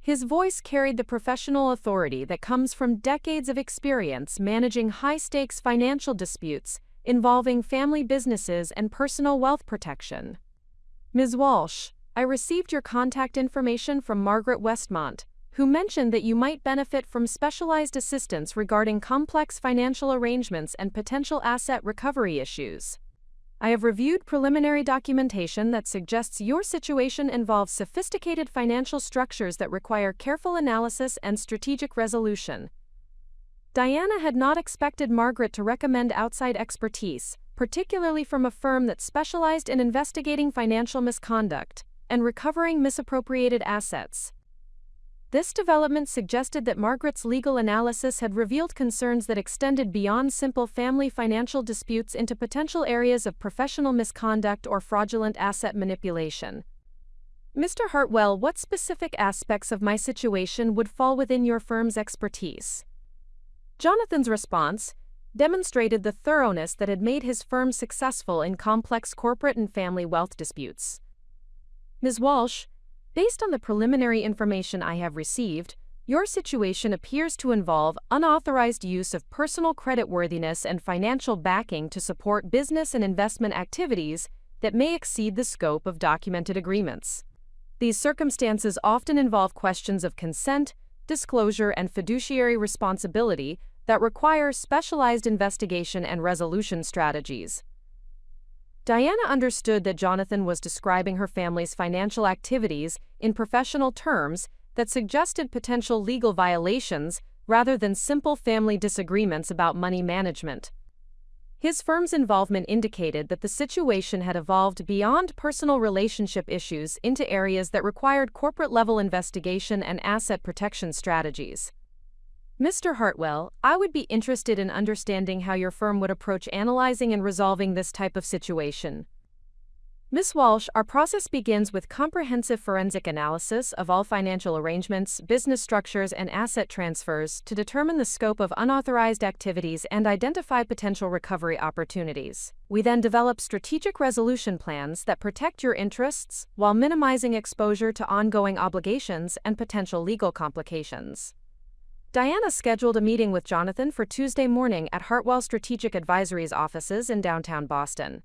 His voice carried the professional authority that comes from decades of experience managing high-stakes financial disputes involving family businesses and personal wealth protection. Ms. Walsh, I received your contact information from Margaret Westmont, who mentioned that you might benefit from specialized assistance regarding complex financial arrangements and potential asset recovery issues. I have reviewed preliminary documentation that suggests your situation involves sophisticated financial structures that require careful analysis and strategic resolution. Diana had not expected Margaret to recommend outside expertise, particularly from a firm that specialized in investigating financial misconduct and recovering misappropriated assets. This development suggested that Margaret's legal analysis had revealed concerns that extended beyond simple family financial disputes into potential areas of professional misconduct or fraudulent asset manipulation. Mr. Hartwell, what specific aspects of my situation would fall within your firm's expertise? Jonathan's response demonstrated the thoroughness that had made his firm successful in complex corporate and family wealth disputes. Ms. Walsh, based on the preliminary information I have received, your situation appears to involve unauthorized use of personal creditworthiness and financial backing to support business and investment activities that may exceed the scope of documented agreements. These circumstances often involve questions of consent, disclosure, and fiduciary responsibility that require specialized investigation and resolution strategies. Diana understood that Jonathan was describing her family's financial activities in professional terms that suggested potential legal violations rather than simple family disagreements about money management. His firm's involvement indicated that the situation had evolved beyond personal relationship issues into areas that required corporate-level investigation and asset protection strategies. Mr. Hartwell, I would be interested in understanding how your firm would approach analyzing and resolving this type of situation. Ms. Walsh, our process begins with comprehensive forensic analysis of all financial arrangements, business structures, and asset transfers to determine the scope of unauthorized activities and identify potential recovery opportunities. We then develop strategic resolution plans that protect your interests while minimizing exposure to ongoing obligations and potential legal complications. Diana scheduled a meeting with Jonathan for Tuesday morning at Hartwell Strategic Advisory's offices in downtown Boston.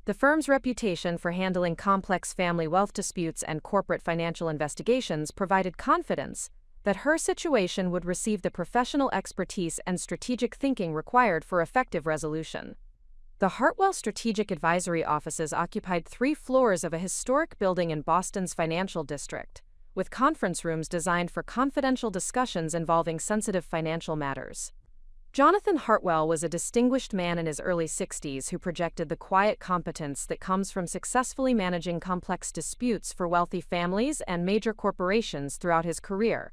The firm's reputation for handling complex family wealth disputes and corporate financial investigations provided confidence that her situation would receive the professional expertise and strategic thinking required for effective resolution. The Hartwell Strategic Advisory offices occupied 3 floors of a historic building in Boston's financial district, with conference rooms designed for confidential discussions involving sensitive financial matters. Jonathan Hartwell was a distinguished man in his early 60s who projected the quiet competence that comes from successfully managing complex disputes for wealthy families and major corporations throughout his career.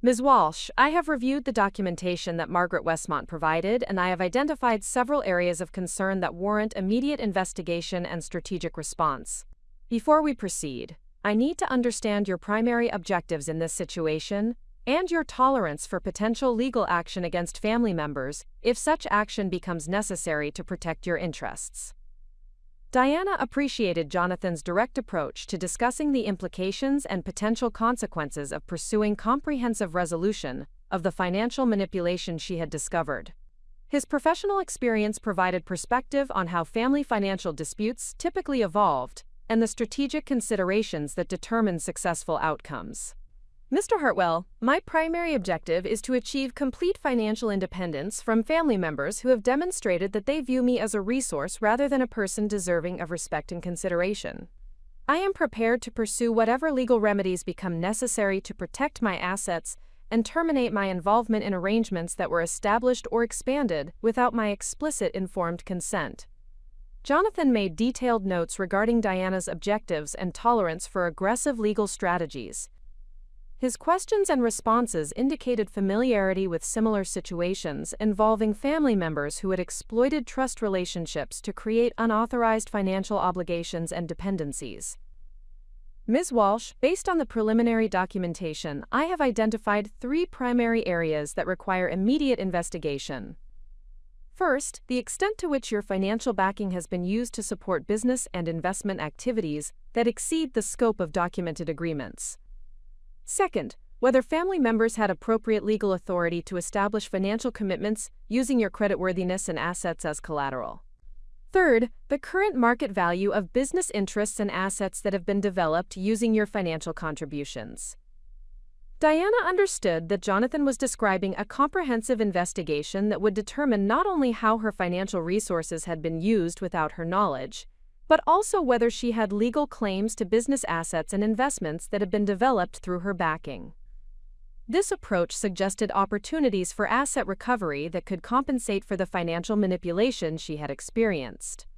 Ms. Walsh, I have reviewed the documentation that Margaret Westmont provided, and I have identified several areas of concern that warrant immediate investigation and strategic response. Before we proceed, I need to understand your primary objectives in this situation and your tolerance for potential legal action against family members if such action becomes necessary to protect your interests. Diana appreciated Jonathan's direct approach to discussing the implications and potential consequences of pursuing comprehensive resolution of the financial manipulation she had discovered. His professional experience provided perspective on how family financial disputes typically evolved and the strategic considerations that determine successful outcomes. Mr. Hartwell, my primary objective is to achieve complete financial independence from family members who have demonstrated that they view me as a resource rather than a person deserving of respect and consideration. I am prepared to pursue whatever legal remedies become necessary to protect my assets and terminate my involvement in arrangements that were established or expanded without my explicit informed consent. Jonathan made detailed notes regarding Diana's objectives and tolerance for aggressive legal strategies. His questions and responses indicated familiarity with similar situations involving family members who had exploited trust relationships to create unauthorized financial obligations and dependencies. Ms. Walsh, based on the preliminary documentation, I have identified 3 primary areas that require immediate investigation. First, the extent to which your financial backing has been used to support business and investment activities that exceed the scope of documented agreements. Second, whether family members had appropriate legal authority to establish financial commitments using your creditworthiness and assets as collateral. Third, the current market value of business interests and assets that have been developed using your financial contributions. Diana understood that Jonathan was describing a comprehensive investigation that would determine not only how her financial resources had been used without her knowledge, but also whether she had legal claims to business assets and investments that had been developed through her backing. This approach suggested opportunities for asset recovery that could compensate for the financial manipulation she had experienced.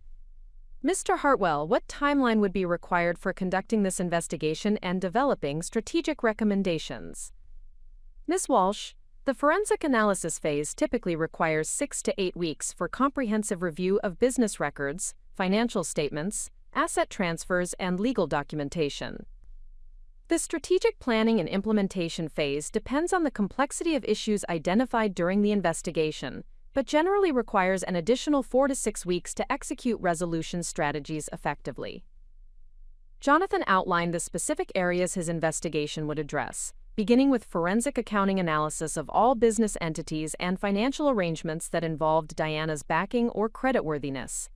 Mr. Hartwell, what timeline would be required for conducting this investigation and developing strategic recommendations? Ms. Walsh, the forensic analysis phase typically requires 6 to 8 weeks for comprehensive review of business records, financial statements, asset transfers, and legal documentation. The strategic planning and implementation phase depends on the complexity of issues identified during the investigation, but generally requires an additional 4 to 6 weeks to execute resolution strategies effectively. Jonathan outlined the specific areas his investigation would address, beginning with forensic accounting analysis of all business entities and financial arrangements that involved Diana's backing or creditworthiness.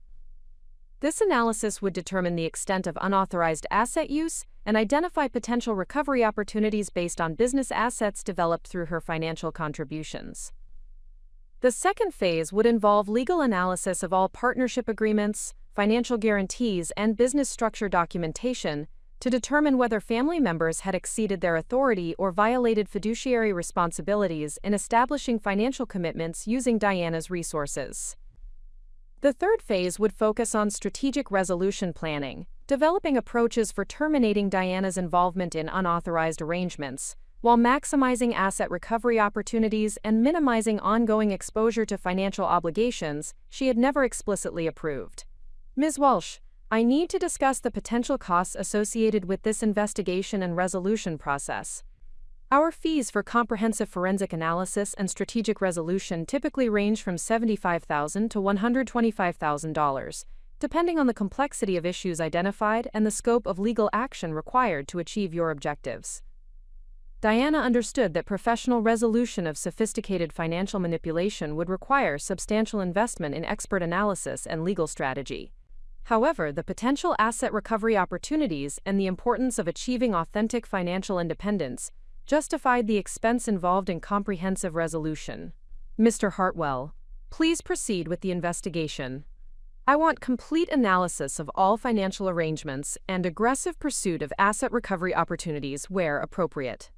This analysis would determine the extent of unauthorized asset use and identify potential recovery opportunities based on business assets developed through her financial contributions. The second phase would involve legal analysis of all partnership agreements, financial guarantees, and business structure documentation to determine whether family members had exceeded their authority or violated fiduciary responsibilities in establishing financial commitments using Diana's resources. The third phase would focus on strategic resolution planning, developing approaches for terminating Diana's involvement in unauthorized arrangements, while maximizing asset recovery opportunities and minimizing ongoing exposure to financial obligations she had never explicitly approved. Ms. Walsh, I need to discuss the potential costs associated with this investigation and resolution process. Our fees for comprehensive forensic analysis and strategic resolution typically range from $75,000 to $125,000, depending on the complexity of issues identified and the scope of legal action required to achieve your objectives. Diana understood that professional resolution of sophisticated financial manipulation would require substantial investment in expert analysis and legal strategy. However, the potential asset recovery opportunities and the importance of achieving authentic financial independence justified the expense involved in comprehensive resolution. Mr. Hartwell, please proceed with the investigation. I want complete analysis of all financial arrangements and aggressive pursuit of asset recovery opportunities where appropriate.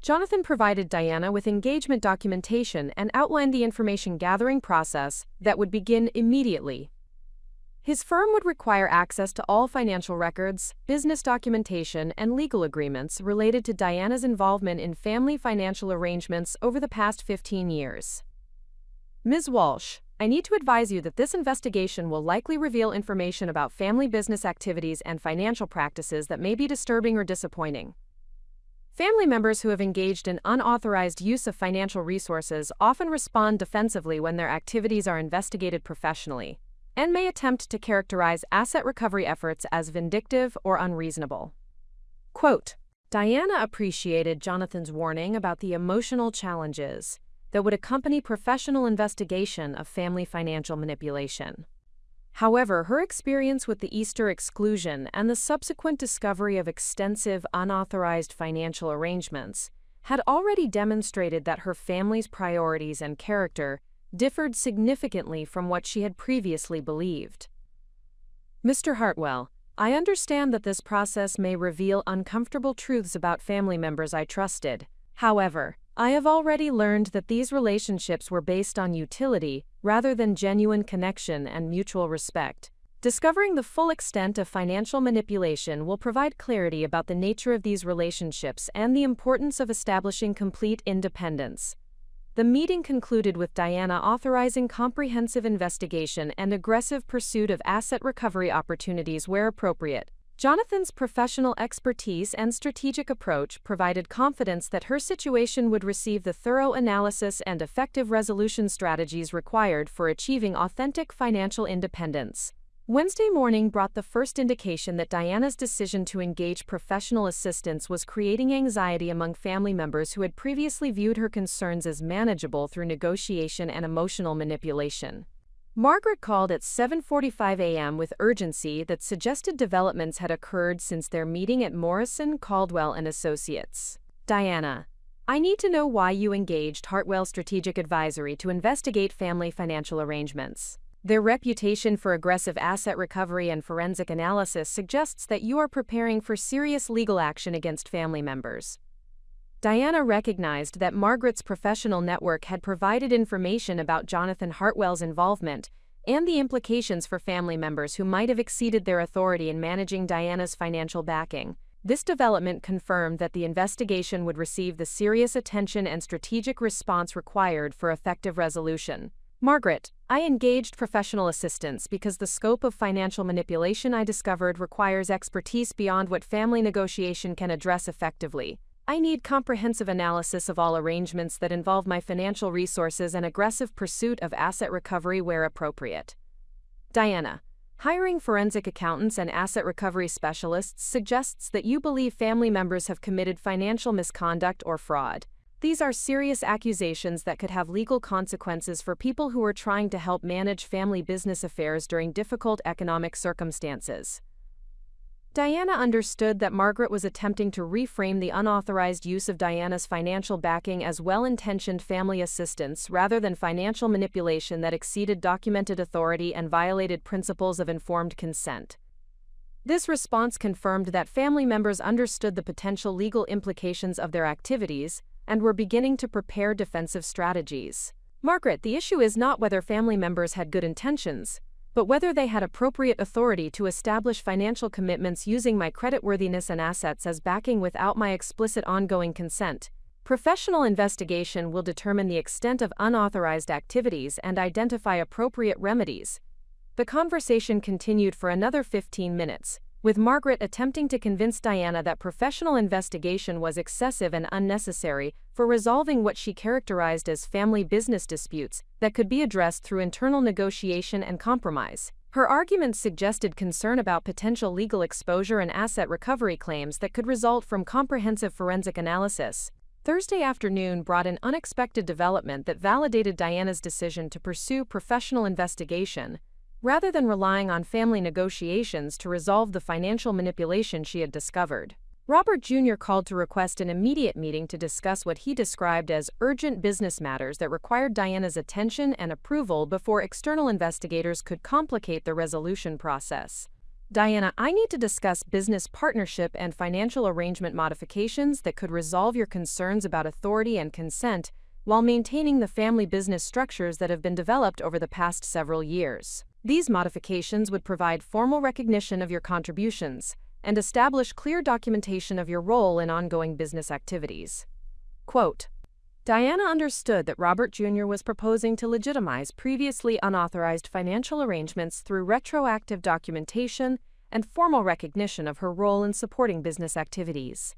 Jonathan provided Diana with engagement documentation and outlined the information gathering process that would begin immediately. His firm would require access to all financial records, business documentation, and legal agreements related to Diana's involvement in family financial arrangements over the past 15 years. Ms. Walsh, I need to advise you that this investigation will likely reveal information about family business activities and financial practices that may be disturbing or disappointing. Family members who have engaged in unauthorized use of financial resources often respond defensively when their activities are investigated professionally, and may attempt to characterize asset recovery efforts as vindictive or unreasonable. Quote, Diana appreciated Jonathan's warning about the emotional challenges that would accompany professional investigation of family financial manipulation. However, her experience with the Easter exclusion and the subsequent discovery of extensive unauthorized financial arrangements had already demonstrated that her family's priorities and character differed significantly from what she had previously believed. Mr. Hartwell, I understand that this process may reveal uncomfortable truths about family members I trusted. However, I have already learned that these relationships were based on utility rather than genuine connection and mutual respect. Discovering the full extent of financial manipulation will provide clarity about the nature of these relationships and the importance of establishing complete independence. The meeting concluded with Diana authorizing comprehensive investigation and aggressive pursuit of asset recovery opportunities where appropriate. Jonathan's professional expertise and strategic approach provided confidence that her situation would receive the thorough analysis and effective resolution strategies required for achieving authentic financial independence. Wednesday morning brought the first indication that Diana's decision to engage professional assistance was creating anxiety among family members who had previously viewed her concerns as manageable through negotiation and emotional manipulation. Margaret called at 7:45 a.m. with urgency that suggested developments had occurred since their meeting at Morrison, Caldwell & Associates. Diana, I need to know why you engaged Hartwell Strategic Advisory to investigate family financial arrangements. Their reputation for aggressive asset recovery and forensic analysis suggests that you are preparing for serious legal action against family members. Diana recognized that Margaret's professional network had provided information about Jonathan Hartwell's involvement and the implications for family members who might have exceeded their authority in managing Diana's financial backing. This development confirmed that the investigation would receive the serious attention and strategic response required for effective resolution. Margaret, I engaged professional assistance because the scope of financial manipulation I discovered requires expertise beyond what family negotiation can address effectively. I need comprehensive analysis of all arrangements that involve my financial resources and aggressive pursuit of asset recovery where appropriate. Diana, hiring forensic accountants and asset recovery specialists suggests that you believe family members have committed financial misconduct or fraud. These are serious accusations that could have legal consequences for people who are trying to help manage family business affairs during difficult economic circumstances. Diana understood that Margaret was attempting to reframe the unauthorized use of Diana's financial backing as well-intentioned family assistance rather than financial manipulation that exceeded documented authority and violated principles of informed consent. This response confirmed that family members understood the potential legal implications of their activities and were beginning to prepare defensive strategies. Margaret, the issue is not whether family members had good intentions, but whether they had appropriate authority to establish financial commitments using my creditworthiness and assets as backing without my explicit ongoing consent. Professional investigation will determine the extent of unauthorized activities and identify appropriate remedies. The conversation continued for another 15 minutes, with Margaret attempting to convince Diana that professional investigation was excessive and unnecessary for resolving what she characterized as family business disputes that could be addressed through internal negotiation and compromise. Her arguments suggested concern about potential legal exposure and asset recovery claims that could result from comprehensive forensic analysis. Thursday afternoon brought an unexpected development that validated Diana's decision to pursue professional investigation, rather than relying on family negotiations to resolve the financial manipulation she had discovered. Robert Jr. called to request an immediate meeting to discuss what he described as urgent business matters that required Diana's attention and approval before external investigators could complicate the resolution process. Diana, I need to discuss business partnership and financial arrangement modifications that could resolve your concerns about authority and consent while maintaining the family business structures that have been developed over the past several years. These modifications would provide formal recognition of your contributions and establish clear documentation of your role in ongoing business activities. Quote, Diana understood that Robert Jr. was proposing to legitimize previously unauthorized financial arrangements through retroactive documentation and formal recognition of her role in supporting business activities.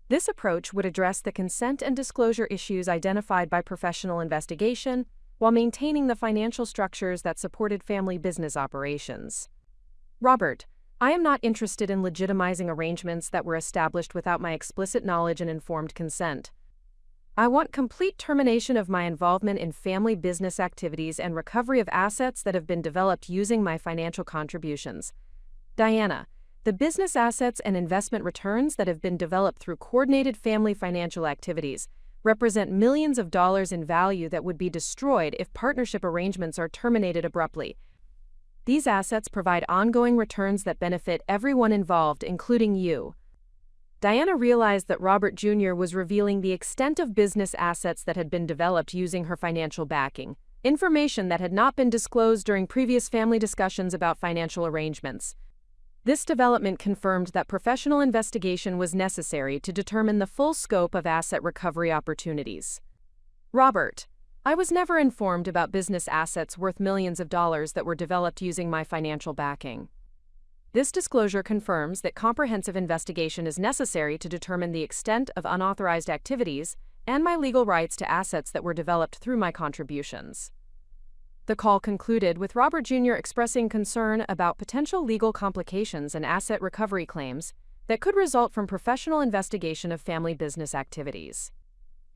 This approach would address the consent and disclosure issues identified by professional investigation while maintaining the financial structures that supported family business operations. Robert, I am not interested in legitimizing arrangements that were established without my explicit knowledge and informed consent. I want complete termination of my involvement in family business activities and recovery of assets that have been developed using my financial contributions. Diana, the business assets and investment returns that have been developed through coordinated family financial activities represent millions of dollars in value that would be destroyed if partnership arrangements are terminated abruptly. These assets provide ongoing returns that benefit everyone involved, including you. Diana realized that Robert Jr. was revealing the extent of business assets that had been developed using her financial backing, information that had not been disclosed during previous family discussions about financial arrangements. This development confirmed that professional investigation was necessary to determine the full scope of asset recovery opportunities. Robert, I was never informed about business assets worth millions of dollars that were developed using my financial backing. This disclosure confirms that comprehensive investigation is necessary to determine the extent of unauthorized activities and my legal rights to assets that were developed through my contributions. The call concluded with Robert Jr. expressing concern about potential legal complications and asset recovery claims that could result from professional investigation of family business activities.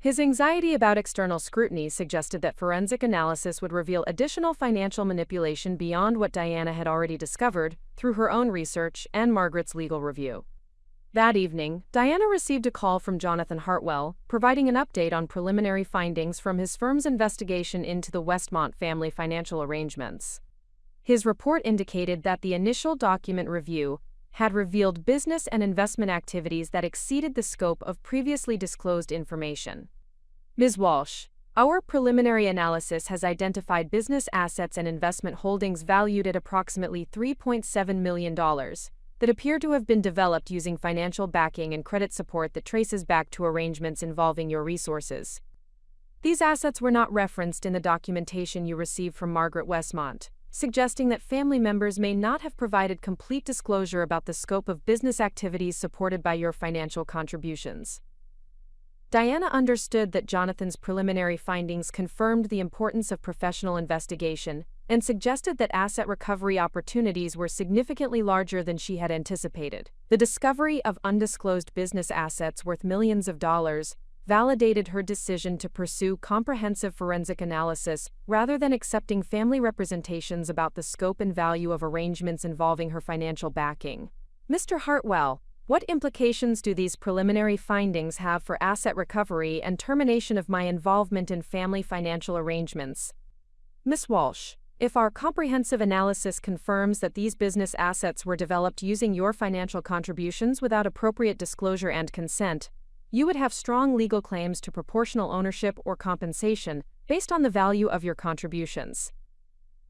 His anxiety about external scrutiny suggested that forensic analysis would reveal additional financial manipulation beyond what Diana had already discovered through her own research and Margaret's legal review. That evening, Diana received a call from Jonathan Hartwell, providing an update on preliminary findings from his firm's investigation into the Westmont family financial arrangements. His report indicated that the initial document review had revealed business and investment activities that exceeded the scope of previously disclosed information. Ms. Walsh, our preliminary analysis has identified business assets and investment holdings valued at approximately $3.7 million that appear to have been developed using financial backing and credit support that traces back to arrangements involving your resources. These assets were not referenced in the documentation you received from Margaret Westmont, suggesting that family members may not have provided complete disclosure about the scope of business activities supported by your financial contributions. Diana understood that Jonathan's preliminary findings confirmed the importance of professional investigation and suggested that asset recovery opportunities were significantly larger than she had anticipated. The discovery of undisclosed business assets worth millions of dollars validated her decision to pursue comprehensive forensic analysis rather than accepting family representations about the scope and value of arrangements involving her financial backing. Mr. Hartwell, what implications do these preliminary findings have for asset recovery and termination of my involvement in family financial arrangements? Ms. Walsh, if our comprehensive analysis confirms that these business assets were developed using your financial contributions without appropriate disclosure and consent, you would have strong legal claims to proportional ownership or compensation based on the value of your contributions.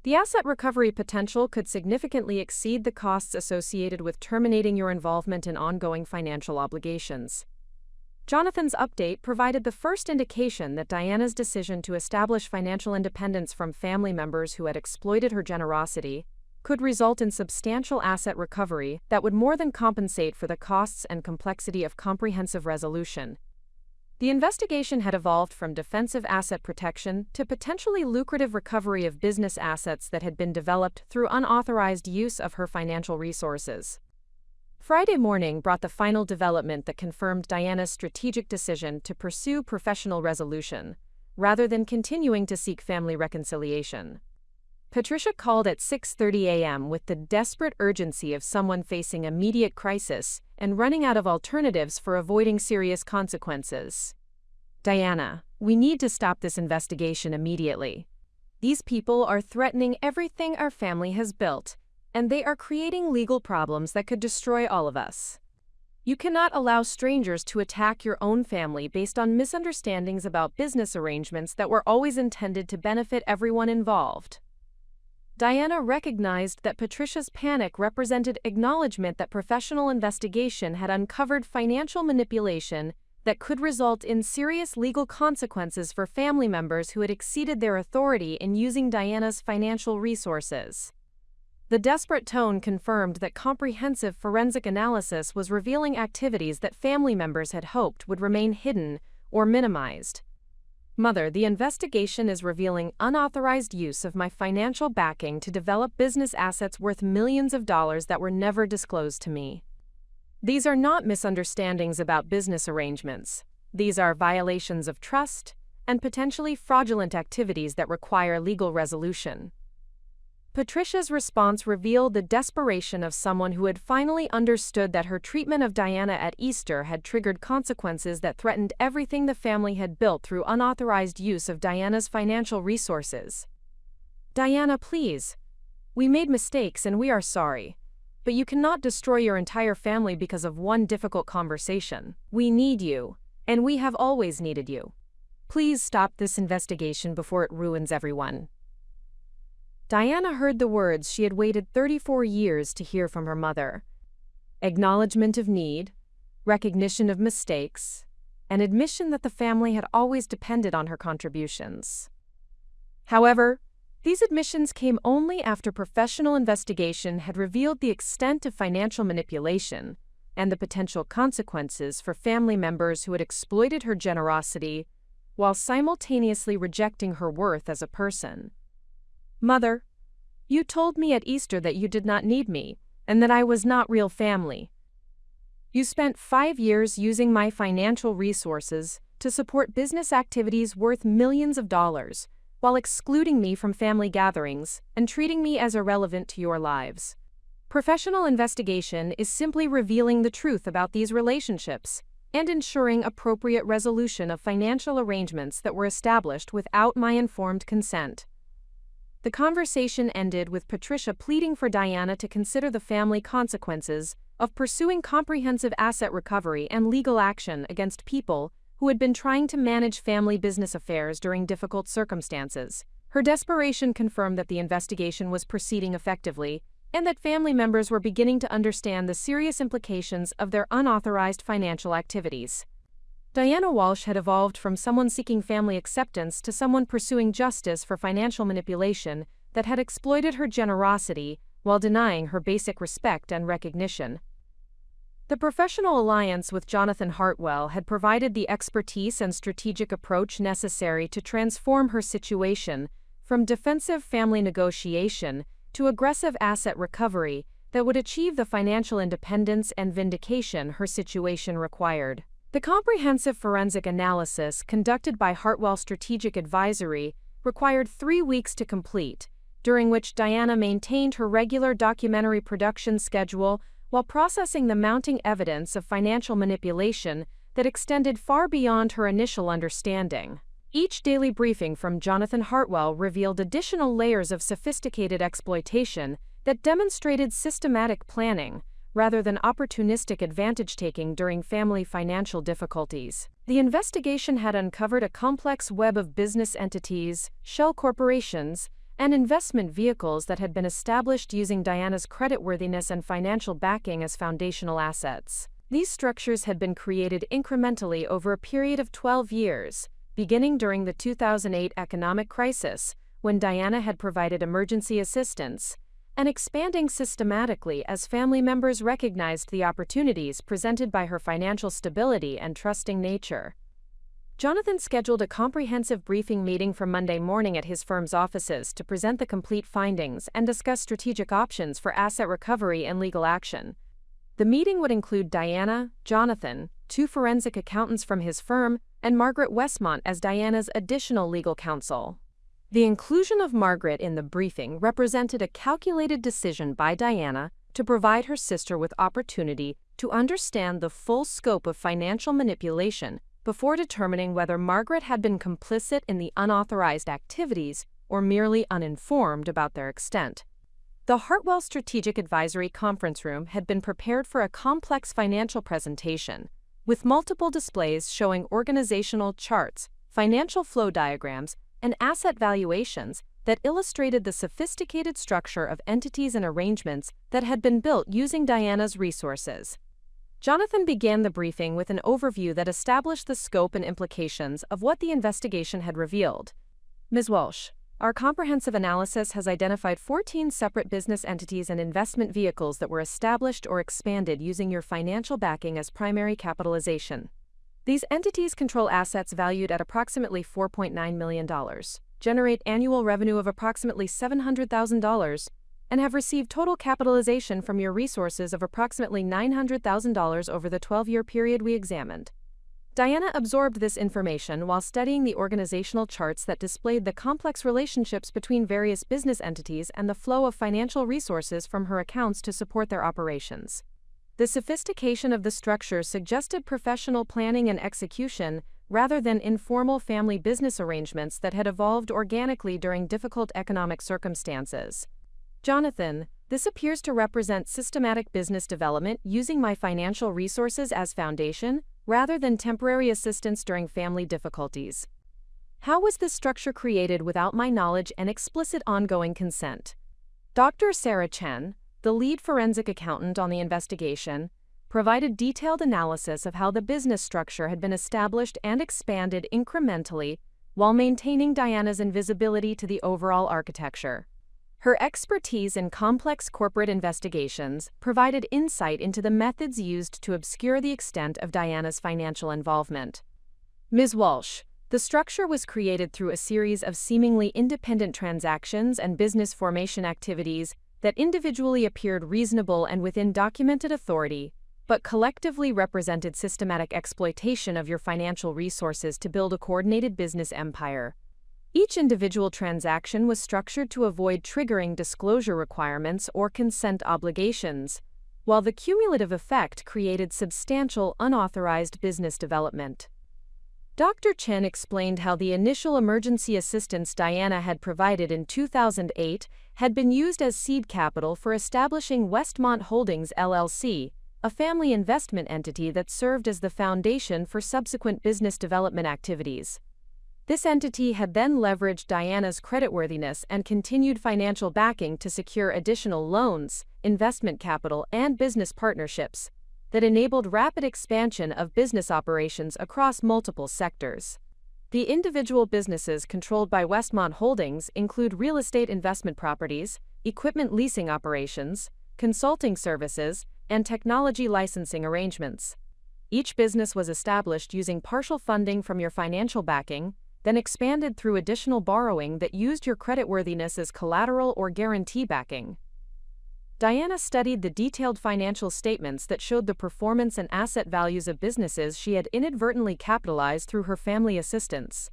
The asset recovery potential could significantly exceed the costs associated with terminating your involvement in ongoing financial obligations. Jonathan's update provided the first indication that Diana's decision to establish financial independence from family members who had exploited her generosity could result in substantial asset recovery that would more than compensate for the costs and complexity of comprehensive resolution. The investigation had evolved from defensive asset protection to potentially lucrative recovery of business assets that had been developed through unauthorized use of her financial resources. Friday morning brought the final development that confirmed Diana's strategic decision to pursue professional resolution, rather than continuing to seek family reconciliation. Patricia called at 6:30 a.m. with the desperate urgency of someone facing immediate crisis and running out of alternatives for avoiding serious consequences. Diana, we need to stop this investigation immediately. These people are threatening everything our family has built, and they are creating legal problems that could destroy all of us. You cannot allow strangers to attack your own family based on misunderstandings about business arrangements that were always intended to benefit everyone involved. Diana recognized that Patricia's panic represented acknowledgement that professional investigation had uncovered financial manipulation that could result in serious legal consequences for family members who had exceeded their authority in using Diana's financial resources. The desperate tone confirmed that comprehensive forensic analysis was revealing activities that family members had hoped would remain hidden or minimized. Mother, the investigation is revealing unauthorized use of my financial backing to develop business assets worth millions of dollars that were never disclosed to me. These are not misunderstandings about business arrangements. These are violations of trust and potentially fraudulent activities that require legal resolution. Patricia's response revealed the desperation of someone who had finally understood that her treatment of Diana at Easter had triggered consequences that threatened everything the family had built through unauthorized use of Diana's financial resources. Diana, please. We made mistakes and we are sorry. But you cannot destroy your entire family because of one difficult conversation. We need you, and we have always needed you. Please stop this investigation before it ruins everyone. Diana heard the words she had waited 34 years to hear from her mother. Acknowledgement of need, recognition of mistakes, and admission that the family had always depended on her contributions. However, these admissions came only after professional investigation had revealed the extent of financial manipulation and the potential consequences for family members who had exploited her generosity while simultaneously rejecting her worth as a person. Mother, you told me at Easter that you did not need me and that I was not real family. You spent 5 years using my financial resources to support business activities worth millions of dollars while excluding me from family gatherings and treating me as irrelevant to your lives. Professional investigation is simply revealing the truth about these relationships and ensuring appropriate resolution of financial arrangements that were established without my informed consent. The conversation ended with Patricia pleading for Diana to consider the family consequences of pursuing comprehensive asset recovery and legal action against people who had been trying to manage family business affairs during difficult circumstances. Her desperation confirmed that the investigation was proceeding effectively and that family members were beginning to understand the serious implications of their unauthorized financial activities. Diana Walsh had evolved from someone seeking family acceptance to someone pursuing justice for financial manipulation that had exploited her generosity while denying her basic respect and recognition. The professional alliance with Jonathan Hartwell had provided the expertise and strategic approach necessary to transform her situation from defensive family negotiation to aggressive asset recovery that would achieve the financial independence and vindication her situation required. The comprehensive forensic analysis conducted by Hartwell Strategic Advisory required 3 weeks to complete, during which Diana maintained her regular documentary production schedule while processing the mounting evidence of financial manipulation that extended far beyond her initial understanding. Each daily briefing from Jonathan Hartwell revealed additional layers of sophisticated exploitation that demonstrated systematic planning, rather than opportunistic advantage-taking during family financial difficulties. The investigation had uncovered a complex web of business entities, shell corporations, and investment vehicles that had been established using Diana's creditworthiness and financial backing as foundational assets. These structures had been created incrementally over a period of 12 years, beginning during the 2008 economic crisis, when Diana had provided emergency assistance, and expanding systematically as family members recognized the opportunities presented by her financial stability and trusting nature. Jonathan scheduled a comprehensive briefing meeting for Monday morning at his firm's offices to present the complete findings and discuss strategic options for asset recovery and legal action. The meeting would include Diana, Jonathan, 2 forensic accountants from his firm, and Margaret Westmont as Diana's additional legal counsel. The inclusion of Margaret in the briefing represented a calculated decision by Diana to provide her sister with opportunity to understand the full scope of financial manipulation before determining whether Margaret had been complicit in the unauthorized activities or merely uninformed about their extent. The Hartwell Strategic Advisory Conference Room had been prepared for a complex financial presentation, with multiple displays showing organizational charts, financial flow diagrams, and asset valuations that illustrated the sophisticated structure of entities and arrangements that had been built using Diana's resources. Jonathan began the briefing with an overview that established the scope and implications of what the investigation had revealed. Ms. Walsh, our comprehensive analysis has identified 14 separate business entities and investment vehicles that were established or expanded using your financial backing as primary capitalization. These entities control assets valued at approximately $4.9 million, generate annual revenue of approximately $700,000, and have received total capitalization from your resources of approximately $900,000 over the 12-year period we examined. Diana absorbed this information while studying the organizational charts that displayed the complex relationships between various business entities and the flow of financial resources from her accounts to support their operations. The sophistication of the structure suggested professional planning and execution rather than informal family business arrangements that had evolved organically during difficult economic circumstances. Jonathan, this appears to represent systematic business development using my financial resources as foundation, rather than temporary assistance during family difficulties. How was this structure created without my knowledge and explicit ongoing consent? Dr. Sarah Chen, the lead forensic accountant on the investigation, provided detailed analysis of how the business structure had been established and expanded incrementally while maintaining Diana's invisibility to the overall architecture. Her expertise in complex corporate investigations provided insight into the methods used to obscure the extent of Diana's financial involvement. Ms. Walsh, the structure was created through a series of seemingly independent transactions and business formation activities that individually appeared reasonable and within documented authority, but collectively represented systematic exploitation of your financial resources to build a coordinated business empire. Each individual transaction was structured to avoid triggering disclosure requirements or consent obligations, while the cumulative effect created substantial unauthorized business development. Dr. Chen explained how the initial emergency assistance Diana had provided in 2008 had been used as seed capital for establishing Westmont Holdings LLC, a family investment entity that served as the foundation for subsequent business development activities. This entity had then leveraged Diana's creditworthiness and continued financial backing to secure additional loans, investment capital, and business partnerships that enabled rapid expansion of business operations across multiple sectors. The individual businesses controlled by Westmont Holdings include real estate investment properties, equipment leasing operations, consulting services, and technology licensing arrangements. Each business was established using partial funding from your financial backing, then expanded through additional borrowing that used your creditworthiness as collateral or guarantee backing. Diana studied the detailed financial statements that showed the performance and asset values of businesses she had inadvertently capitalized through her family assistance.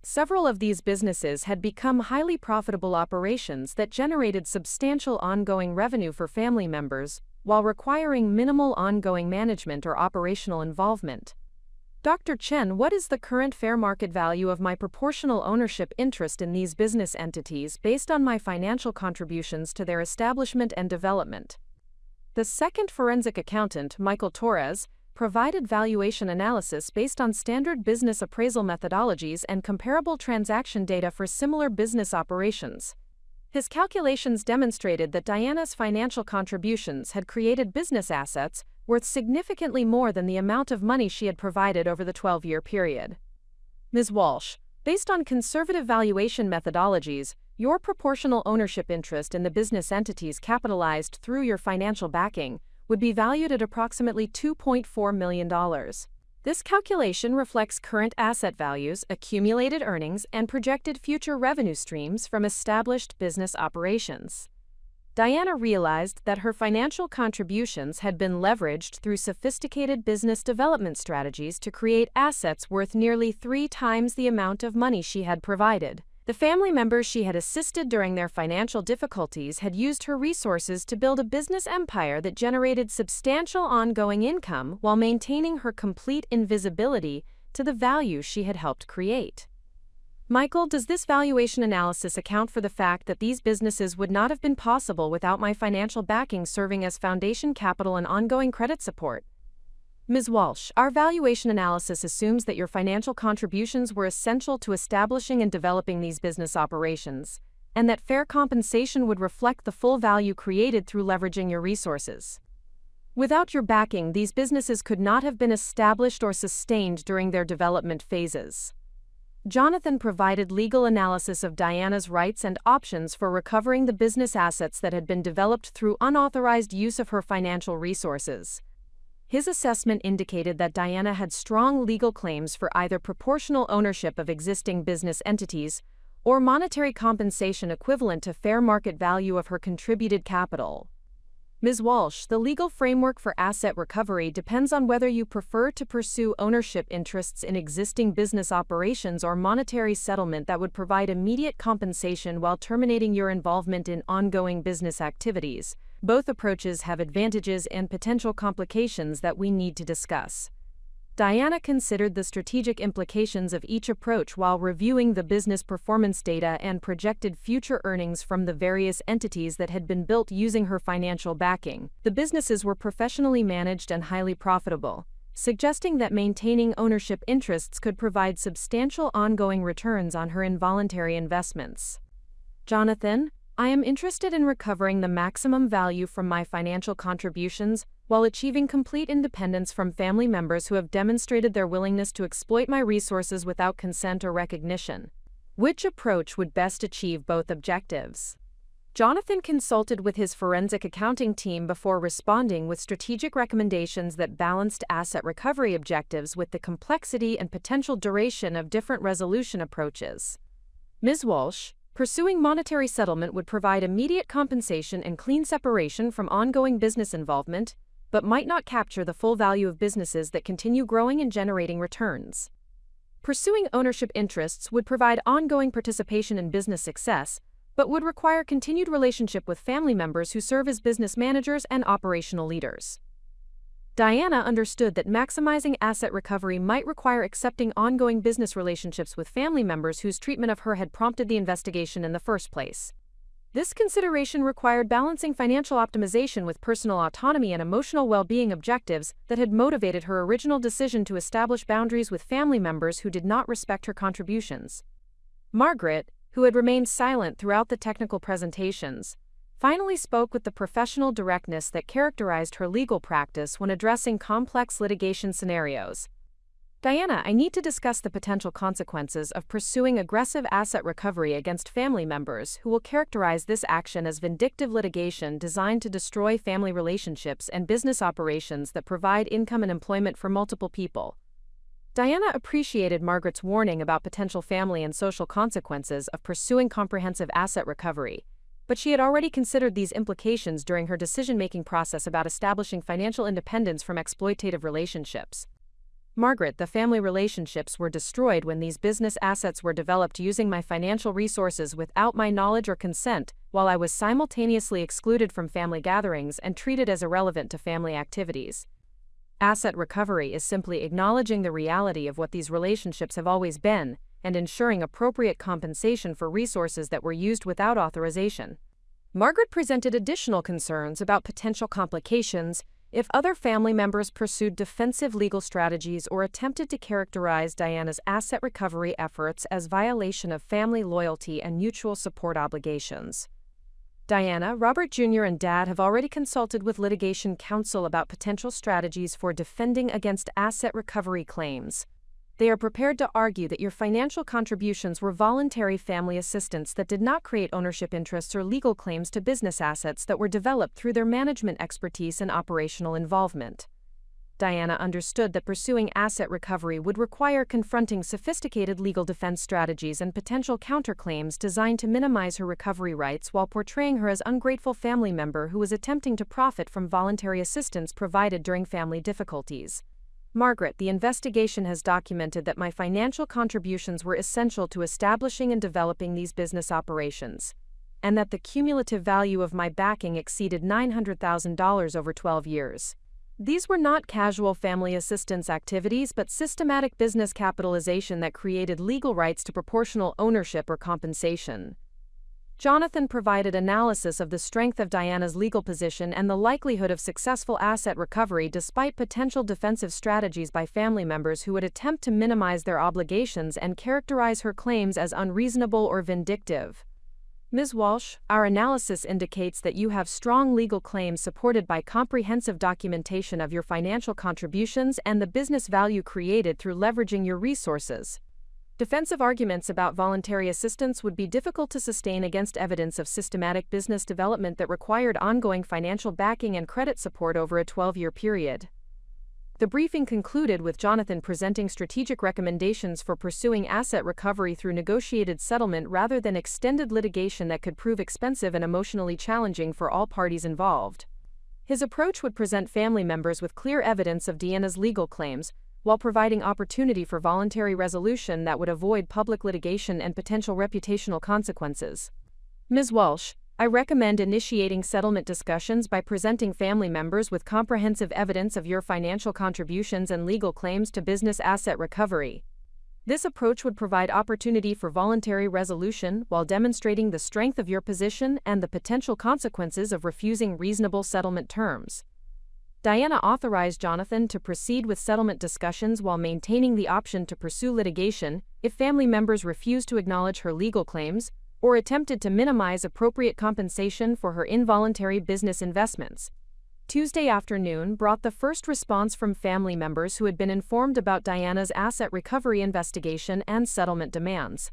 Several of these businesses had become highly profitable operations that generated substantial ongoing revenue for family members, while requiring minimal ongoing management or operational involvement. Dr. Chen, what is the current fair market value of my proportional ownership interest in these business entities based on my financial contributions to their establishment and development? The second forensic accountant, Michael Torres, provided valuation analysis based on standard business appraisal methodologies and comparable transaction data for similar business operations. His calculations demonstrated that Diana's financial contributions had created business assets worth significantly more than the amount of money she had provided over the 12-year period. Ms. Walsh, based on conservative valuation methodologies, your proportional ownership interest in the business entities capitalized through your financial backing would be valued at approximately $2.4 million. This calculation reflects current asset values, accumulated earnings, and projected future revenue streams from established business operations. Diana realized that her financial contributions had been leveraged through sophisticated business development strategies to create assets worth nearly 3 times the amount of money she had provided. The family members she had assisted during their financial difficulties had used her resources to build a business empire that generated substantial ongoing income while maintaining her complete invisibility to the value she had helped create. Michael, does this valuation analysis account for the fact that these businesses would not have been possible without my financial backing serving as foundation capital and ongoing credit support? Ms. Walsh, our valuation analysis assumes that your financial contributions were essential to establishing and developing these business operations, and that fair compensation would reflect the full value created through leveraging your resources. Without your backing, these businesses could not have been established or sustained during their development phases. Jonathan provided legal analysis of Diana's rights and options for recovering the business assets that had been developed through unauthorized use of her financial resources. His assessment indicated that Diana had strong legal claims for either proportional ownership of existing business entities or monetary compensation equivalent to fair market value of her contributed capital. Ms. Walsh, the legal framework for asset recovery depends on whether you prefer to pursue ownership interests in existing business operations or monetary settlement that would provide immediate compensation while terminating your involvement in ongoing business activities. Both approaches have advantages and potential complications that we need to discuss. Diana considered the strategic implications of each approach while reviewing the business performance data and projected future earnings from the various entities that had been built using her financial backing. The businesses were professionally managed and highly profitable, suggesting that maintaining ownership interests could provide substantial ongoing returns on her involuntary investments. Jonathan, I am interested in recovering the maximum value from my financial contributions while achieving complete independence from family members who have demonstrated their willingness to exploit my resources without consent or recognition. Which approach would best achieve both objectives? Jonathan consulted with his forensic accounting team before responding with strategic recommendations that balanced asset recovery objectives with the complexity and potential duration of different resolution approaches. Ms. Walsh, pursuing monetary settlement would provide immediate compensation and clean separation from ongoing business involvement, but might not capture the full value of businesses that continue growing and generating returns. Pursuing ownership interests would provide ongoing participation in business success, but would require continued relationship with family members who serve as business managers and operational leaders. Diana understood that maximizing asset recovery might require accepting ongoing business relationships with family members whose treatment of her had prompted the investigation in the first place. This consideration required balancing financial optimization with personal autonomy and emotional well-being objectives that had motivated her original decision to establish boundaries with family members who did not respect her contributions. Margaret, who had remained silent throughout the technical presentations, finally spoke with the professional directness that characterized her legal practice when addressing complex litigation scenarios. Diana, I need to discuss the potential consequences of pursuing aggressive asset recovery against family members who will characterize this action as vindictive litigation designed to destroy family relationships and business operations that provide income and employment for multiple people. Diana appreciated Margaret's warning about potential family and social consequences of pursuing comprehensive asset recovery, but she had already considered these implications during her decision-making process about establishing financial independence from exploitative relationships. Margaret, the family relationships were destroyed when these business assets were developed using my financial resources without my knowledge or consent, while I was simultaneously excluded from family gatherings and treated as irrelevant to family activities. Asset recovery is simply acknowledging the reality of what these relationships have always been and ensuring appropriate compensation for resources that were used without authorization. Margaret presented additional concerns about potential complications if other family members pursued defensive legal strategies or attempted to characterize Diana's asset recovery efforts as violation of family loyalty and mutual support obligations. Diana, Robert Jr. and Dad have already consulted with litigation counsel about potential strategies for defending against asset recovery claims. They are prepared to argue that your financial contributions were voluntary family assistance that did not create ownership interests or legal claims to business assets that were developed through their management expertise and operational involvement. Diana understood that pursuing asset recovery would require confronting sophisticated legal defense strategies and potential counterclaims designed to minimize her recovery rights while portraying her as an ungrateful family member who was attempting to profit from voluntary assistance provided during family difficulties. Margaret, the investigation has documented that my financial contributions were essential to establishing and developing these business operations, and that the cumulative value of my backing exceeded $900,000 over 12 years. These were not casual family assistance activities but systematic business capitalization that created legal rights to proportional ownership or compensation. Jonathan provided analysis of the strength of Diana's legal position and the likelihood of successful asset recovery despite potential defensive strategies by family members who would attempt to minimize their obligations and characterize her claims as unreasonable or vindictive. Ms. Walsh, our analysis indicates that you have strong legal claims supported by comprehensive documentation of your financial contributions and the business value created through leveraging your resources. Defensive arguments about voluntary assistance would be difficult to sustain against evidence of systematic business development that required ongoing financial backing and credit support over a 12-year period. The briefing concluded with Jonathan presenting strategic recommendations for pursuing asset recovery through negotiated settlement rather than extended litigation that could prove expensive and emotionally challenging for all parties involved. His approach would present family members with clear evidence of Diana's legal claims, while providing opportunity for voluntary resolution that would avoid public litigation and potential reputational consequences. Ms. Walsh, I recommend initiating settlement discussions by presenting family members with comprehensive evidence of your financial contributions and legal claims to business asset recovery. This approach would provide opportunity for voluntary resolution while demonstrating the strength of your position and the potential consequences of refusing reasonable settlement terms. Diana authorized Jonathan to proceed with settlement discussions while maintaining the option to pursue litigation if family members refused to acknowledge her legal claims or attempted to minimize appropriate compensation for her involuntary business investments. Tuesday afternoon brought the first response from family members who had been informed about Diana's asset recovery investigation and settlement demands.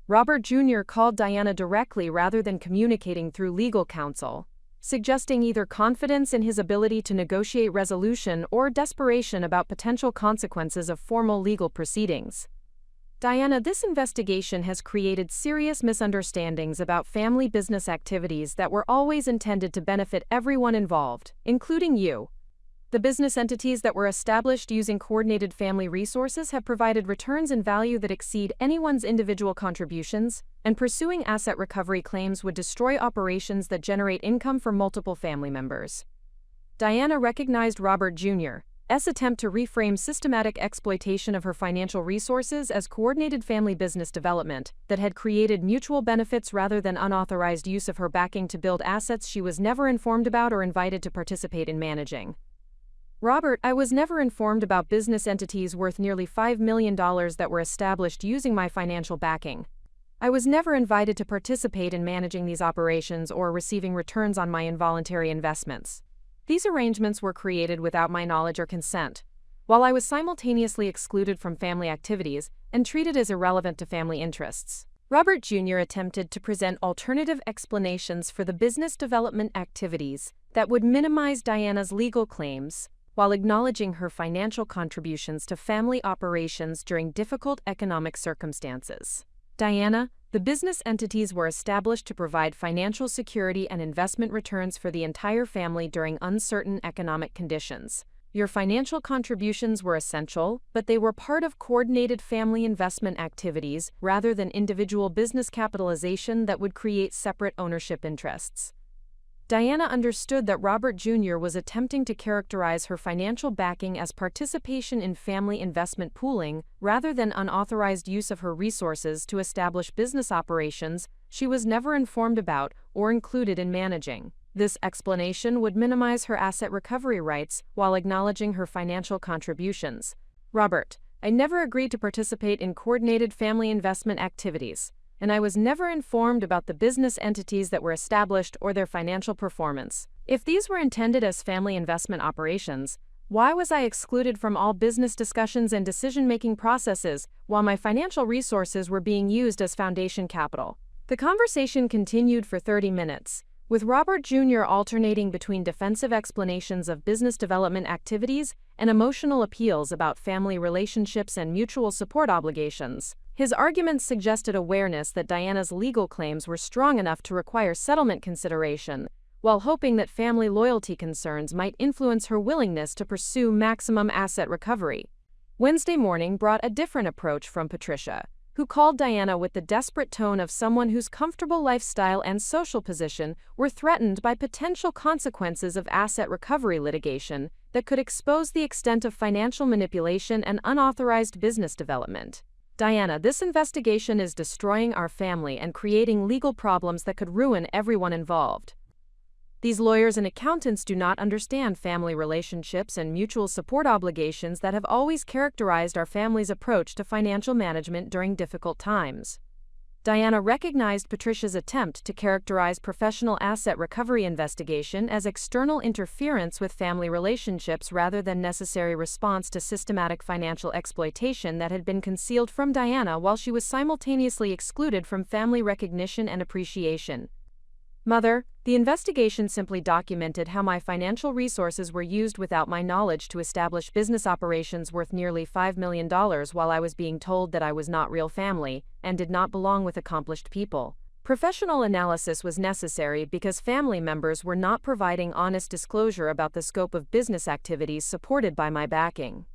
Robert Jr. called Diana directly rather than communicating through legal counsel, suggesting either confidence in his ability to negotiate resolution or desperation about potential consequences of formal legal proceedings. Diana, this investigation has created serious misunderstandings about family business activities that were always intended to benefit everyone involved, including you. The business entities that were established using coordinated family resources have provided returns in value that exceed anyone's individual contributions, and pursuing asset recovery claims would destroy operations that generate income for multiple family members. Diana recognized Robert Jr.'s attempt to reframe systematic exploitation of her financial resources as coordinated family business development that had created mutual benefits rather than unauthorized use of her backing to build assets she was never informed about or invited to participate in managing. Robert, I was never informed about business entities worth nearly $5 million that were established using my financial backing. I was never invited to participate in managing these operations or receiving returns on my involuntary investments. These arrangements were created without my knowledge or consent, while I was simultaneously excluded from family activities and treated as irrelevant to family interests. Robert Jr. attempted to present alternative explanations for the business development activities that would minimize Diana's legal claims, while acknowledging her financial contributions to family operations during difficult economic circumstances. Diana, the business entities were established to provide financial security and investment returns for the entire family during uncertain economic conditions. Your financial contributions were essential, but they were part of coordinated family investment activities rather than individual business capitalization that would create separate ownership interests. Diana understood that Robert Jr. was attempting to characterize her financial backing as participation in family investment pooling rather than unauthorized use of her resources to establish business operations she was never informed about or included in managing. This explanation would minimize her asset recovery rights while acknowledging her financial contributions. Robert, I never agreed to participate in coordinated family investment activities, and I was never informed about the business entities that were established or their financial performance. If these were intended as family investment operations, why was I excluded from all business discussions and decision-making processes while my financial resources were being used as foundation capital? The conversation continued for 30 minutes, with Robert Jr. alternating between defensive explanations of business development activities and emotional appeals about family relationships and mutual support obligations. His arguments suggested awareness that Diana's legal claims were strong enough to require settlement consideration, while hoping that family loyalty concerns might influence her willingness to pursue maximum asset recovery. Wednesday morning brought a different approach from Patricia, who called Diana with the desperate tone of someone whose comfortable lifestyle and social position were threatened by potential consequences of asset recovery litigation that could expose the extent of financial manipulation and unauthorized business development. Diana, this investigation is destroying our family and creating legal problems that could ruin everyone involved. These lawyers and accountants do not understand family relationships and mutual support obligations that have always characterized our family's approach to financial management during difficult times. Diana recognized Patricia's attempt to characterize professional asset recovery investigation as external interference with family relationships rather than necessary response to systematic financial exploitation that had been concealed from Diana while she was simultaneously excluded from family recognition and appreciation. Mother, the investigation simply documented how my financial resources were used without my knowledge to establish business operations worth nearly $5 million while I was being told that I was not real family and did not belong with accomplished people. Professional analysis was necessary because family members were not providing honest disclosure about the scope of business activities supported by my backing.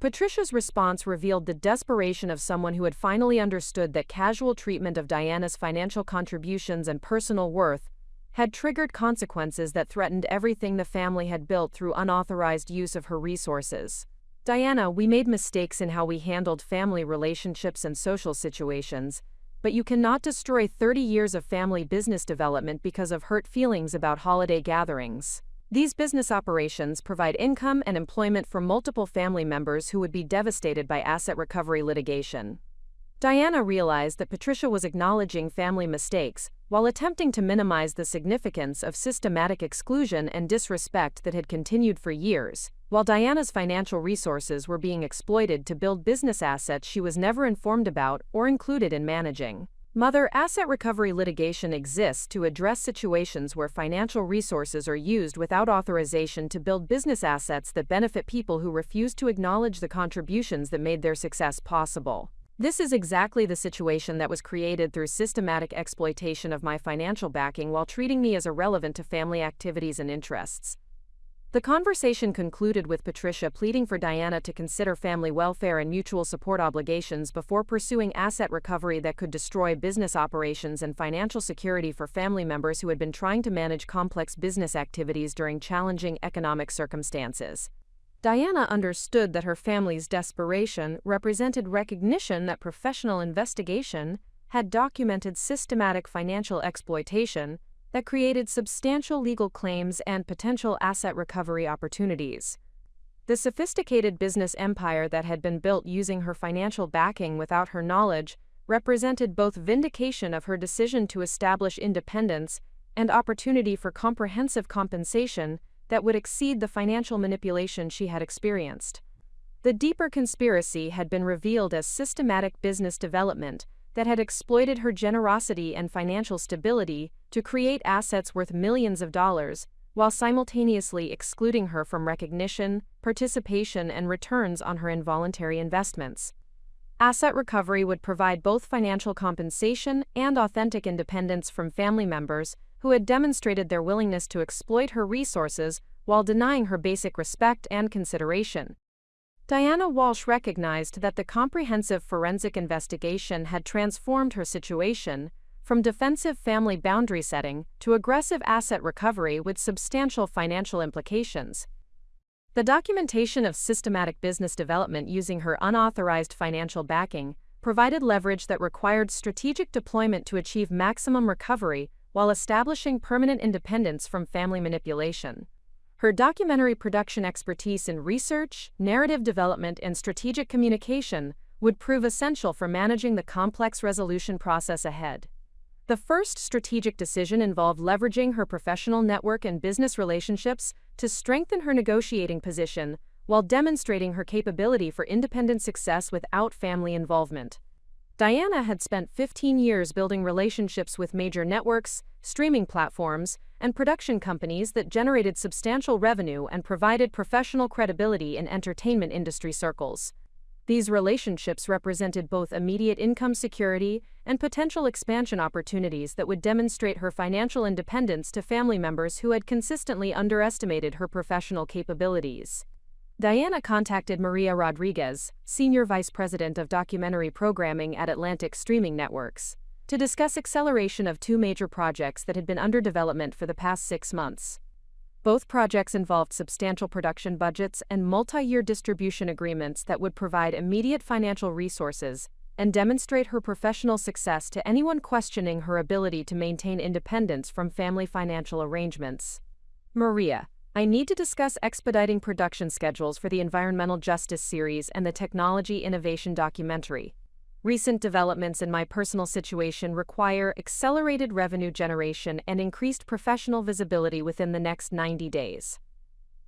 Patricia's response revealed the desperation of someone who had finally understood that casual treatment of Diana's financial contributions and personal worth had triggered consequences that threatened everything the family had built through unauthorized use of her resources. Diana, we made mistakes in how we handled family relationships and social situations, but you cannot destroy 30 years of family business development because of hurt feelings about holiday gatherings. These business operations provide income and employment for multiple family members who would be devastated by asset recovery litigation. Diana realized that Patricia was acknowledging family mistakes while attempting to minimize the significance of systematic exclusion and disrespect that had continued for years, while Diana's financial resources were being exploited to build business assets she was never informed about or included in managing. Mother, asset recovery litigation exists to address situations where financial resources are used without authorization to build business assets that benefit people who refuse to acknowledge the contributions that made their success possible. This is exactly the situation that was created through systematic exploitation of my financial backing while treating me as irrelevant to family activities and interests. The conversation concluded with Patricia pleading for Diana to consider family welfare and mutual support obligations before pursuing asset recovery that could destroy business operations and financial security for family members who had been trying to manage complex business activities during challenging economic circumstances. Diana understood that her family's desperation represented recognition that professional investigation had documented systematic financial exploitation that created substantial legal claims and potential asset recovery opportunities. The sophisticated business empire that had been built using her financial backing without her knowledge represented both vindication of her decision to establish independence and opportunity for comprehensive compensation that would exceed the financial manipulation she had experienced. The deeper conspiracy had been revealed as systematic business development that had exploited her generosity and financial stability to create assets worth millions of dollars, while simultaneously excluding her from recognition, participation, and returns on her involuntary investments. Asset recovery would provide both financial compensation and authentic independence from family members who had demonstrated their willingness to exploit her resources while denying her basic respect and consideration. Diana Walsh recognized that the comprehensive forensic investigation had transformed her situation from defensive family boundary setting to aggressive asset recovery with substantial financial implications. The documentation of systematic business development using her unauthorized financial backing provided leverage that required strategic deployment to achieve maximum recovery while establishing permanent independence from family manipulation. Her documentary production expertise in research, narrative development, and strategic communication would prove essential for managing the complex resolution process ahead. The first strategic decision involved leveraging her professional network and business relationships to strengthen her negotiating position while demonstrating her capability for independent success without family involvement. Diana had spent 15 years building relationships with major networks, streaming platforms, and production companies that generated substantial revenue and provided professional credibility in entertainment industry circles. These relationships represented both immediate income security and potential expansion opportunities that would demonstrate her financial independence to family members who had consistently underestimated her professional capabilities. Diana contacted Maria Rodriguez, Senior Vice President of Documentary Programming at Atlantic Streaming Networks, to discuss acceleration of two major projects that had been under development for the past 6 months. Both projects involved substantial production budgets and multi-year distribution agreements that would provide immediate financial resources and demonstrate her professional success to anyone questioning her ability to maintain independence from family financial arrangements. Maria, I need to discuss expediting production schedules for the Environmental Justice series and the Technology Innovation documentary. Recent developments in my personal situation require accelerated revenue generation and increased professional visibility within the next 90 days.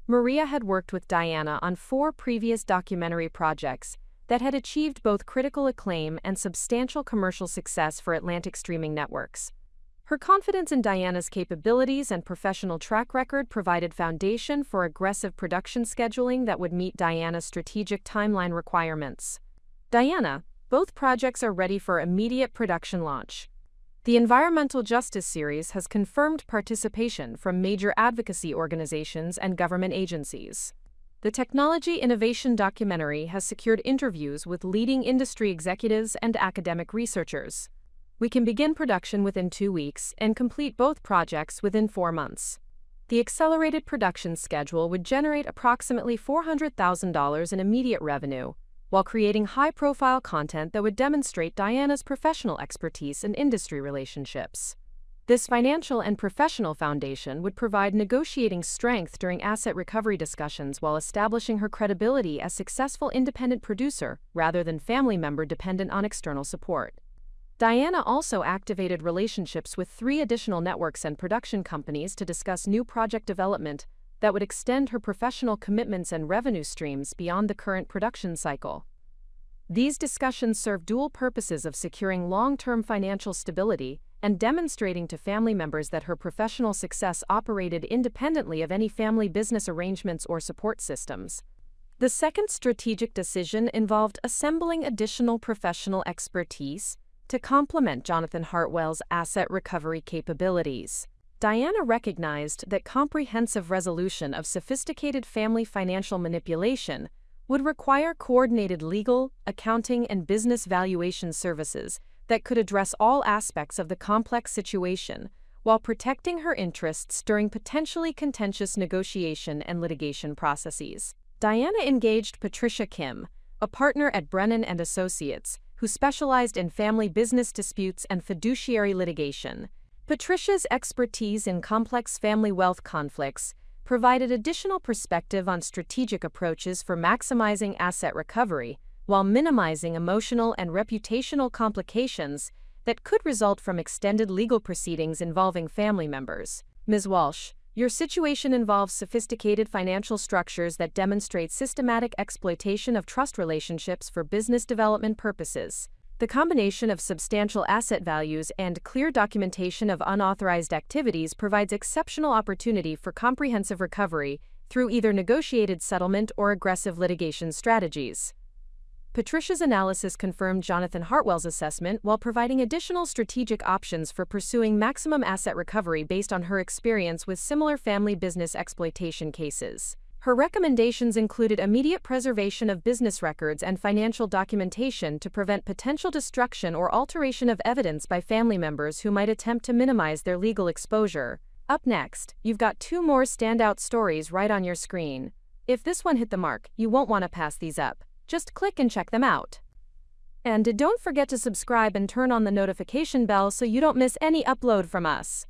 Maria had worked with Diana on 4 previous documentary projects that had achieved both critical acclaim and substantial commercial success for Atlantic Streaming Networks. Her confidence in Diana's capabilities and professional track record provided foundation for aggressive production scheduling that would meet Diana's strategic timeline requirements. Diana, both projects are ready for immediate production launch. The Environmental Justice series has confirmed participation from major advocacy organizations and government agencies. The Technology Innovation documentary has secured interviews with leading industry executives and academic researchers. We can begin production within 2 weeks and complete both projects within 4 months. The accelerated production schedule would generate approximately $400,000 in immediate revenue, while creating high-profile content that would demonstrate Diana's professional expertise and industry relationships. This financial and professional foundation would provide negotiating strength during asset recovery discussions while establishing her credibility as successful independent producer rather than family member dependent on external support. Diana also activated relationships with 3 additional networks and production companies to discuss new project development that would extend her professional commitments and revenue streams beyond the current production cycle. These discussions serve dual purposes of securing long-term financial stability and demonstrating to family members that her professional success operated independently of any family business arrangements or support systems. The second strategic decision involved assembling additional professional expertise to complement Jonathan Hartwell's asset recovery capabilities. Diana recognized that comprehensive resolution of sophisticated family financial manipulation would require coordinated legal, accounting, and business valuation services that could address all aspects of the complex situation while protecting her interests during potentially contentious negotiation and litigation processes. Diana engaged Patricia Kim, a partner at Brennan & Associates, who specialized in family business disputes and fiduciary litigation. Patricia's expertise in complex family wealth conflicts provided additional perspective on strategic approaches for maximizing asset recovery while minimizing emotional and reputational complications that could result from extended legal proceedings involving family members. Ms. Walsh, your situation involves sophisticated financial structures that demonstrate systematic exploitation of trust relationships for business development purposes. The combination of substantial asset values and clear documentation of unauthorized activities provides exceptional opportunity for comprehensive recovery through either negotiated settlement or aggressive litigation strategies. Patricia's analysis confirmed Jonathan Hartwell's assessment while providing additional strategic options for pursuing maximum asset recovery based on her experience with similar family business exploitation cases. Her recommendations included immediate preservation of business records and financial documentation to prevent potential destruction or alteration of evidence by family members who might attempt to minimize their legal exposure. Up next, you've got 2 more standout stories right on your screen. If this one hit the mark, you won't want to pass these up. Just click and check them out. And don't forget to subscribe and turn on the notification bell so you don't miss any upload from us.